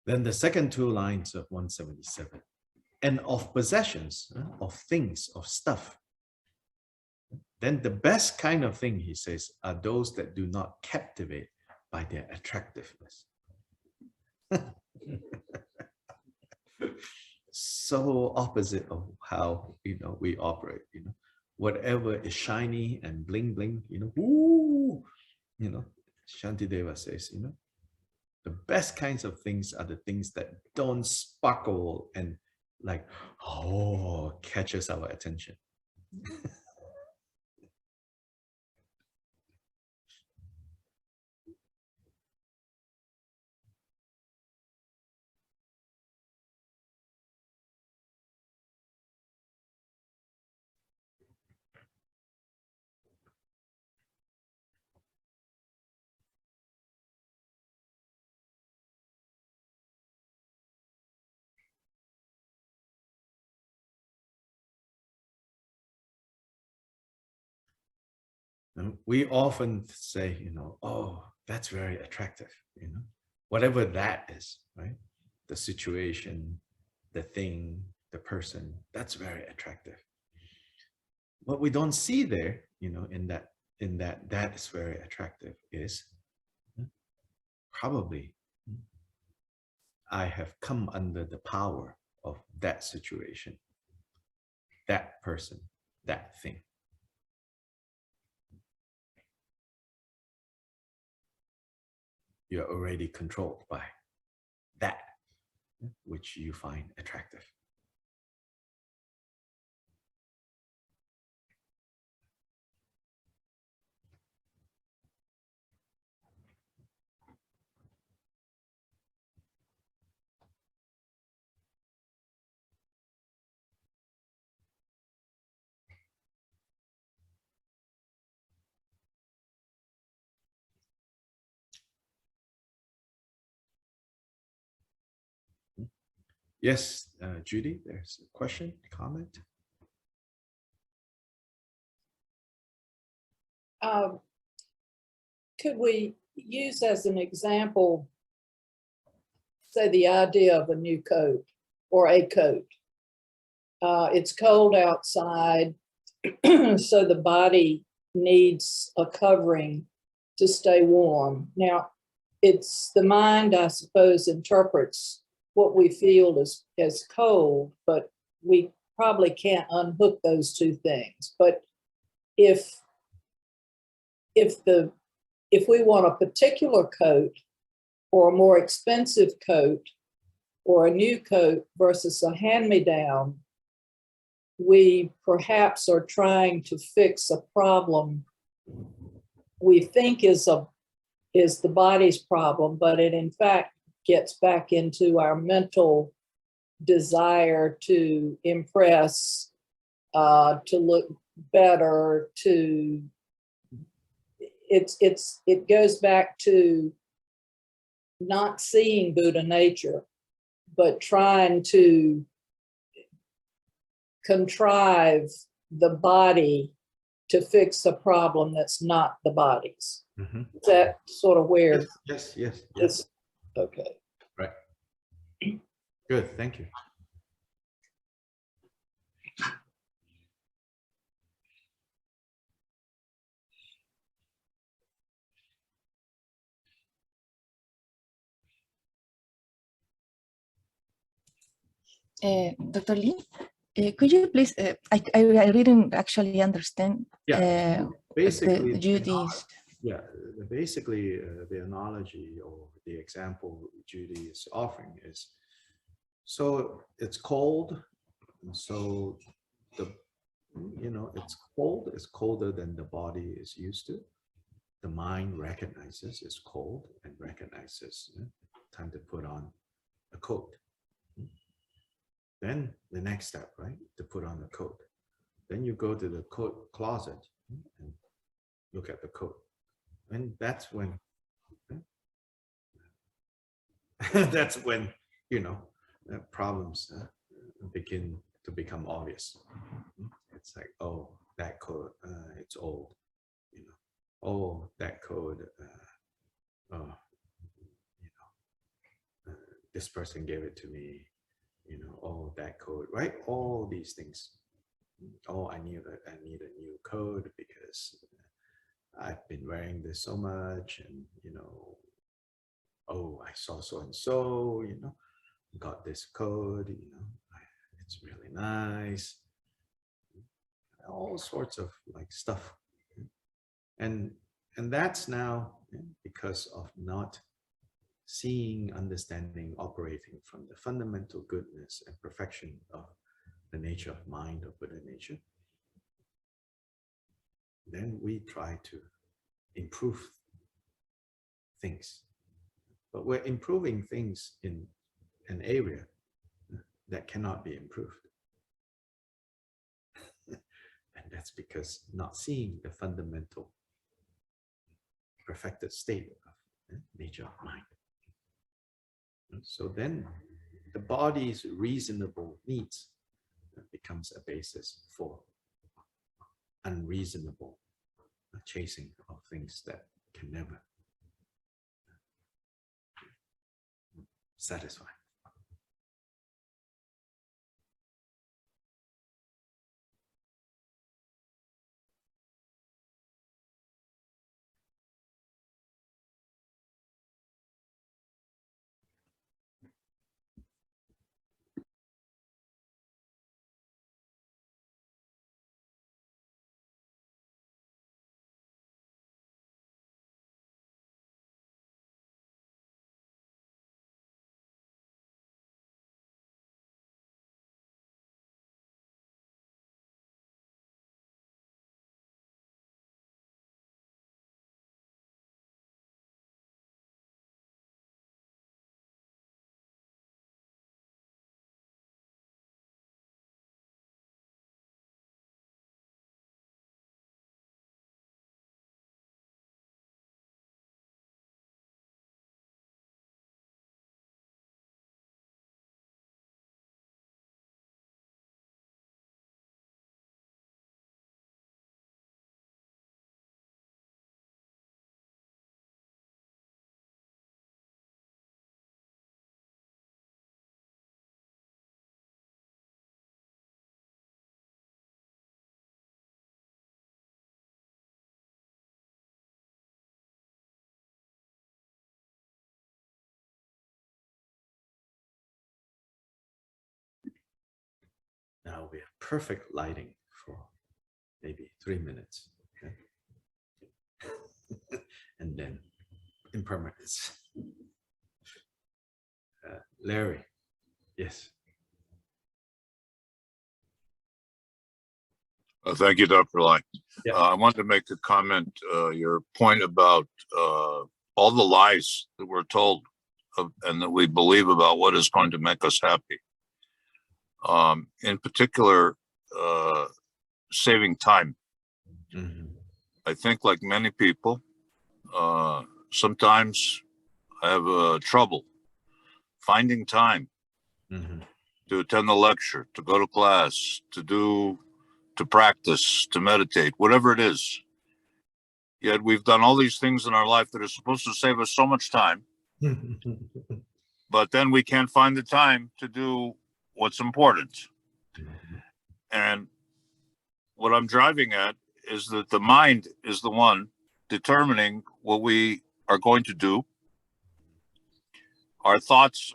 Then the second two lines of 177. And of possessions, of things, of stuff. Then the best kind of thing, he says, are those that do not captivate by their attractiveness. So opposite of how we operate. Whatever is shiny and bling bling, woo, Shantideva says, the best kinds of things are the things that don't sparkle and like, oh, catches our attention. And we often say, oh, that's very attractive, whatever that is, right? The situation, the thing, the person, that's very attractive. What we don't see there, in that is very attractive is probably I have come under the power of that situation, that person, that thing. You're already controlled by that which you find attractive. Yes, Judy, there's a question, comment? Could we use as an example, say, the idea of a new coat or a coat? It's cold outside, so the body needs a covering to stay warm. Now, it's the mind, I suppose, interprets what we feel as cold, but we probably can't unhook those two things. But if we want a particular coat or a more expensive coat or a new coat versus a hand-me-down, we perhaps are trying to fix a problem we think is the body's problem, but it in fact gets back into our mental desire to impress, to look better, it goes back to not seeing Buddha nature, but trying to contrive the body to fix a problem that's not the body's. Mm-hmm. Is that sort of where? Yes. Okay. Right. Good, thank you. Dr. Lee, could you please, I didn't actually understand Basically, Judy's. Yeah, basically the analogy or the example Judy is offering is, so it's cold, and so it's cold, it's colder than the body is used to. The mind recognizes it's cold and recognizes time to put on a coat. Then the next step, right, to put on the coat. Then you go to the coat closet and look at the coat. And that's when problems begin to become obvious. It's like, oh, that coat, it's old. Oh, that coat, this person gave it to me, you know, oh, that code, right? All these things. Oh, I need a new code because I've been wearing this so much, and you know, oh, I saw so and so, you know, got this code, you know, it's really nice. All sorts of like stuff, and that's now because of not seeing, understanding, operating from the fundamental goodness and perfection of the nature of mind, of Buddha nature. Then we try to improve things, but we're improving things in an area that cannot be improved. And that's because not seeing the fundamental perfected state of nature of mind. So then the body's reasonable needs becomes a basis for unreasonable chasing of things that can never satisfy. Now we have perfect lighting for maybe 3 minutes. Okay? And then impermanence. Larry, yes. Thank you, Dr. Lai. Yeah. I wanted to make a comment, your point about all the lies that we're told and that we believe about what is going to make us happy. In particular, saving time. Mm-hmm. I think like many people, sometimes I have trouble finding time Mm-hmm. to attend the lecture, to go to class, to practice, to meditate, whatever it is. Yet we've done all these things in our life that are supposed to save us so much time, but then we can't find the time to do what's important. And what I'm driving at is that the mind is the one determining what we are going to do. Our thoughts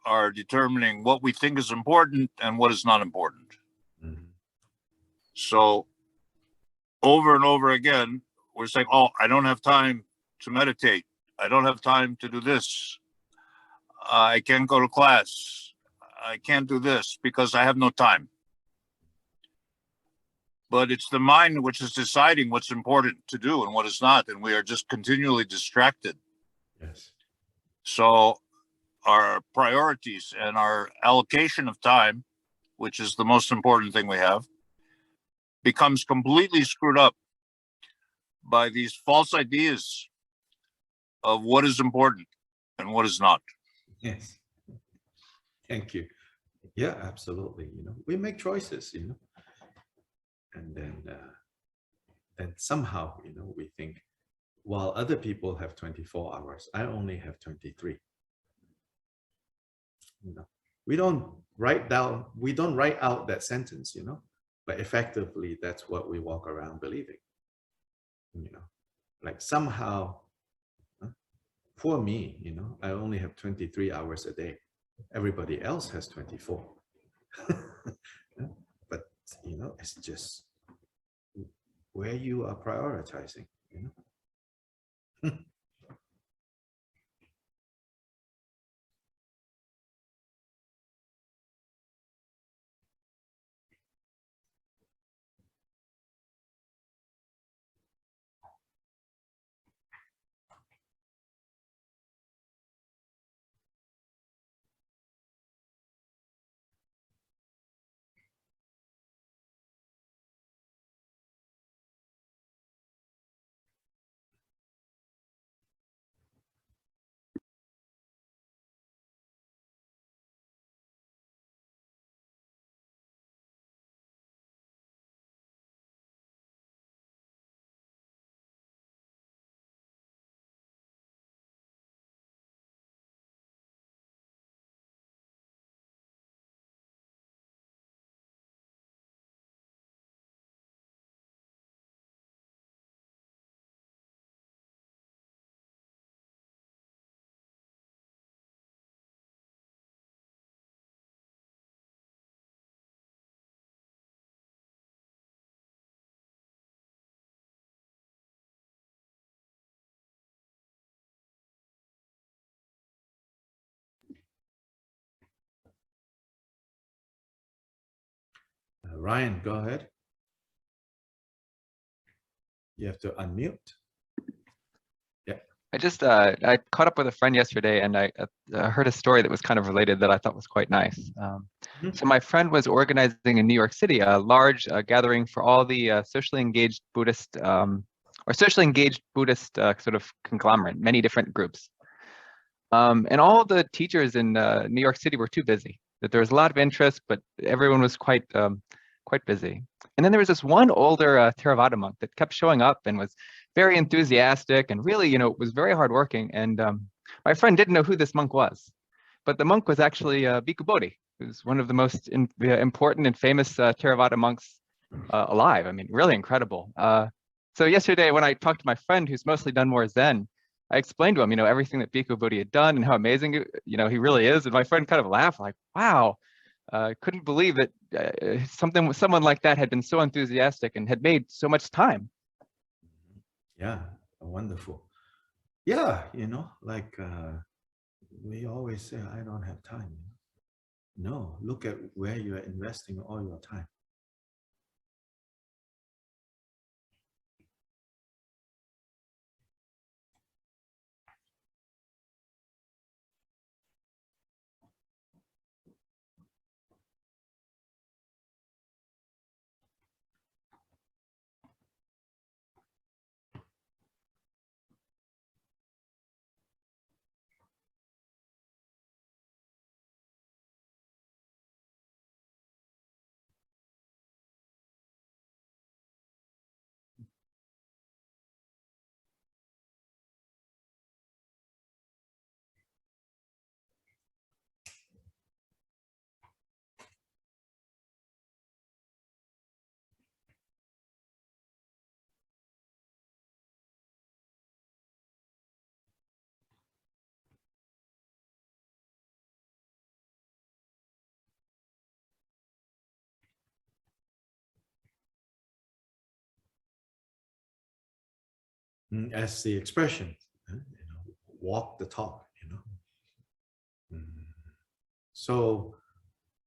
are determining what we think is important and what is not important. Mm-hmm. So over and over again, we're saying, oh, I don't have time to meditate. I don't have time to do this. I can't go to class. I can't do this because I have no time. But it's the mind which is deciding what's important to do and what is not. And we are just continually distracted. Yes. So our priorities and our allocation of time, which is the most important thing we have, becomes completely screwed up by these false ideas of what is important and what is not. Yes. Thank you. Yeah, absolutely. You know, we make choices, you know, and then somehow, you know, we think, while other people have 24 hours, I only have 23. You know, we don't write out that sentence, you know, but effectively that's what we walk around believing. You know, like somehow, for me, you know, I only have 23 hours a day. Everybody else has 24. But, you know, it's just where you are prioritizing, you know. Ryan, go ahead. You have to unmute. Yeah. I caught up with a friend yesterday, and I heard a story that was kind of related that I thought was quite nice. So my friend was organizing in New York City a large gathering for all the socially engaged Buddhist sort of conglomerate, many different groups. And all the teachers in New York City were too busy. That there was a lot of interest, but everyone was quite busy. And then there was this one older Theravada monk that kept showing up and was very enthusiastic and really, you know, was very hardworking. And my friend didn't know who this monk was, but the monk was actually Bhikkhu Bodhi, who's one of the most important and famous Theravada monks alive. I mean, really incredible. So yesterday when I talked to my friend who's mostly done more Zen, I explained to him, you know, everything that Bhikkhu Bodhi had done and how amazing, you know, he really is. And my friend kind of laughed like, wow, couldn't believe that someone like that had been so enthusiastic and had made so much time. Yeah, wonderful. Yeah, you know, like we always say, I don't have time. No, look at where you are investing all your time. As the expression, you know, walk the talk, you know. So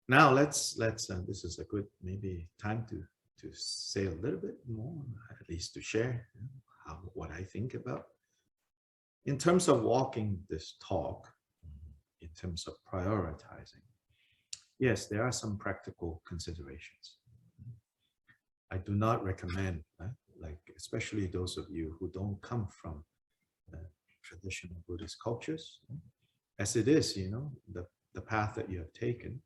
now let's this is a good maybe time to say a little bit more, at least to share, you know, what I think about in terms of walking this talk, in terms of prioritizing. Yes, there are some practical considerations. I do not recommend, like especially those of you who don't come from traditional Buddhist cultures, as it is, you know, the path that you have taken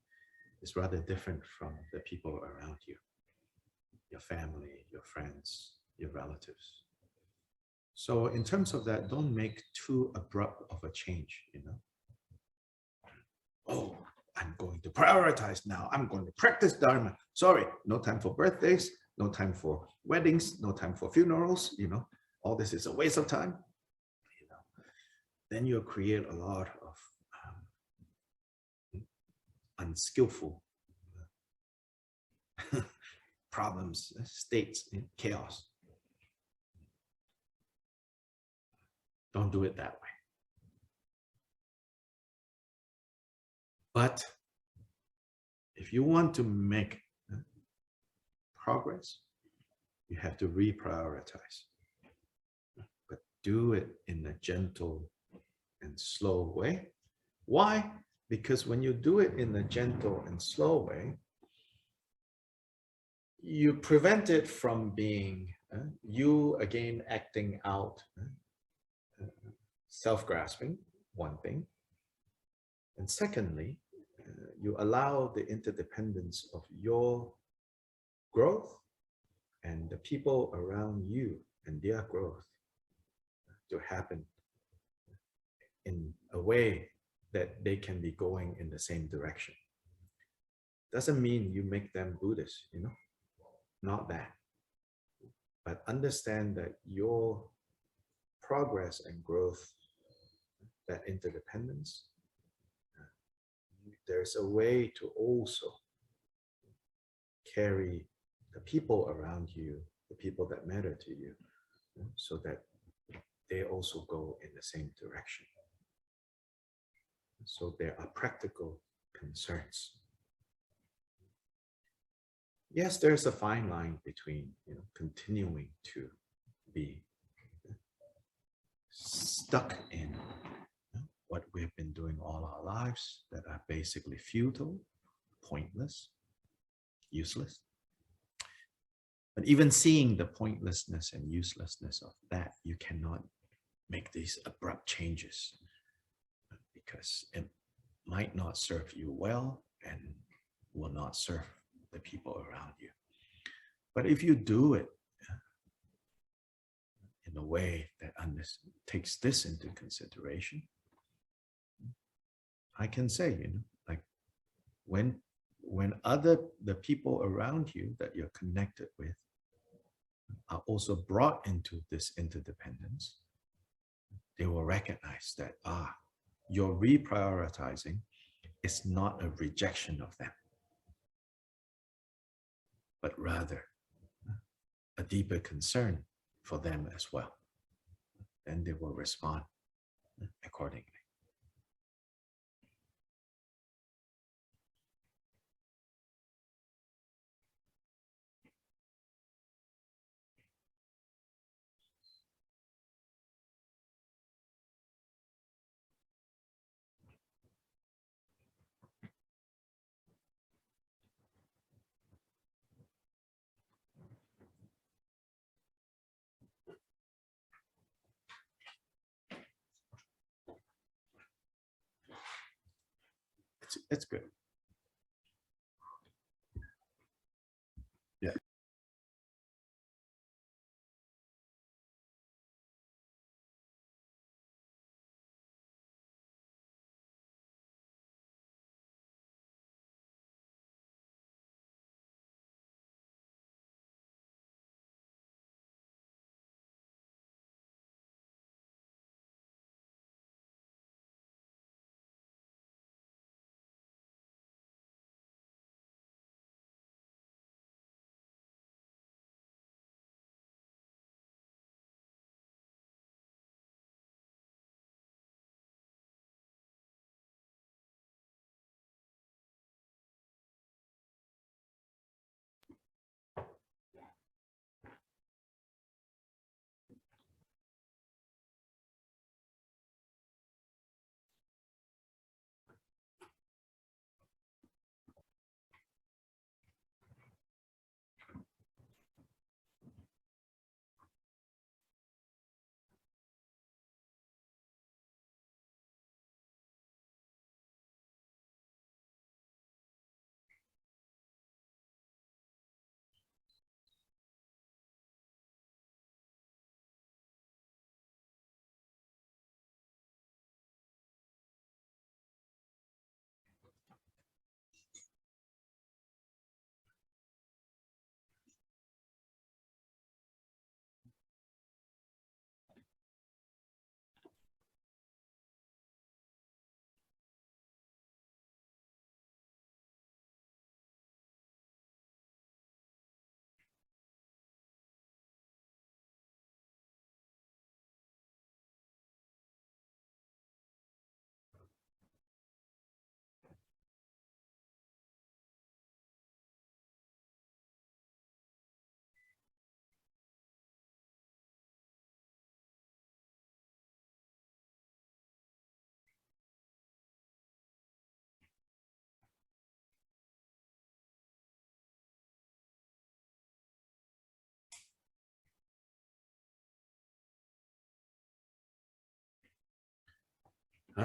is rather different from the people around you, your family, your friends, your relatives. So in terms of that, don't make too abrupt of a change, you know. Oh, I'm going to prioritize now. I'm going to practice Dharma. Sorry, no time for birthdays, no time for weddings, no time for funerals. All this is a waste of time. Then you'll create a lot of unskillful problems, states, chaos. Don't do it that way. But if you want to make progress, you have to reprioritize. But do it in a gentle and slow way. Why? Because when you do it in a gentle and slow way, you prevent it from being you again acting out, self-grasping, one thing. And secondly, you allow the interdependence of your growth and the people around you and their growth to happen in a way that they can be going in the same direction. Doesn't mean you make them Buddhists, not that. But understand that your progress and growth, that interdependence, there's a way to also carry the people around you, the people that matter to you, so that they also go in the same direction. So there are practical concerns. Yes, there's a fine line between continuing to be stuck in what we've been doing all our lives that are basically futile, pointless, useless. But even seeing the pointlessness and uselessness of that, you cannot make these abrupt changes because it might not serve you well and will not serve the people around you. But if you do it in a way that takes this into consideration, I can say, like when the people around you that you're connected with are also brought into this interdependence, they will recognize that, your reprioritizing is not a rejection of them, but rather a deeper concern for them as well. Then they will respond accordingly. It's good.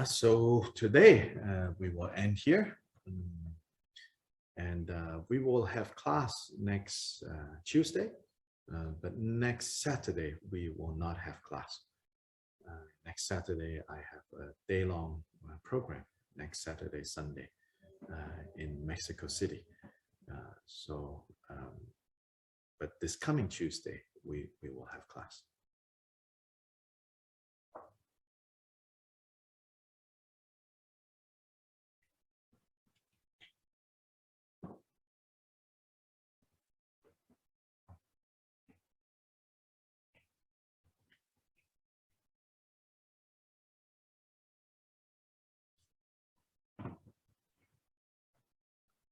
So today we will end here. And we will have class next Tuesday, but next Saturday we will not have class. Next Saturday I have a day-long program, next Saturday, Sunday, in Mexico City. But this coming Tuesday, we will have class.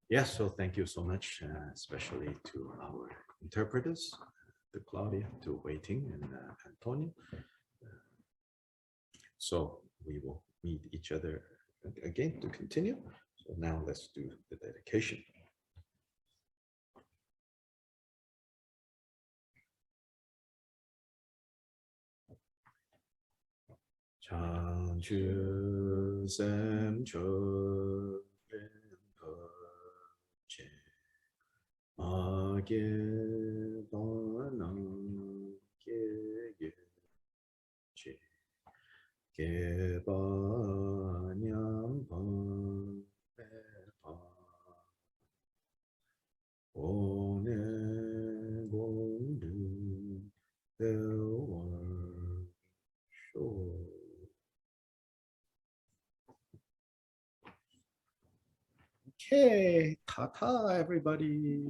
Yes, so thank you so much, especially to our interpreters, to Claudia, to Wei Ting, and Antonio. So we will meet each other again to continue. So now let's do the dedication. Chanchu Semcho Rinpoche Age Banam Ge Che Ge Banyam Pan Pepa One Gondu Dewa Sho. Okay, ta-ta, everybody.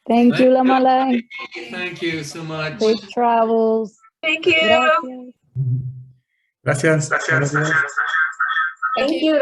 Thank you, Lama Lang. Thank you so much. Safe travels. Thank you. Gracias. Gracias. Thank you.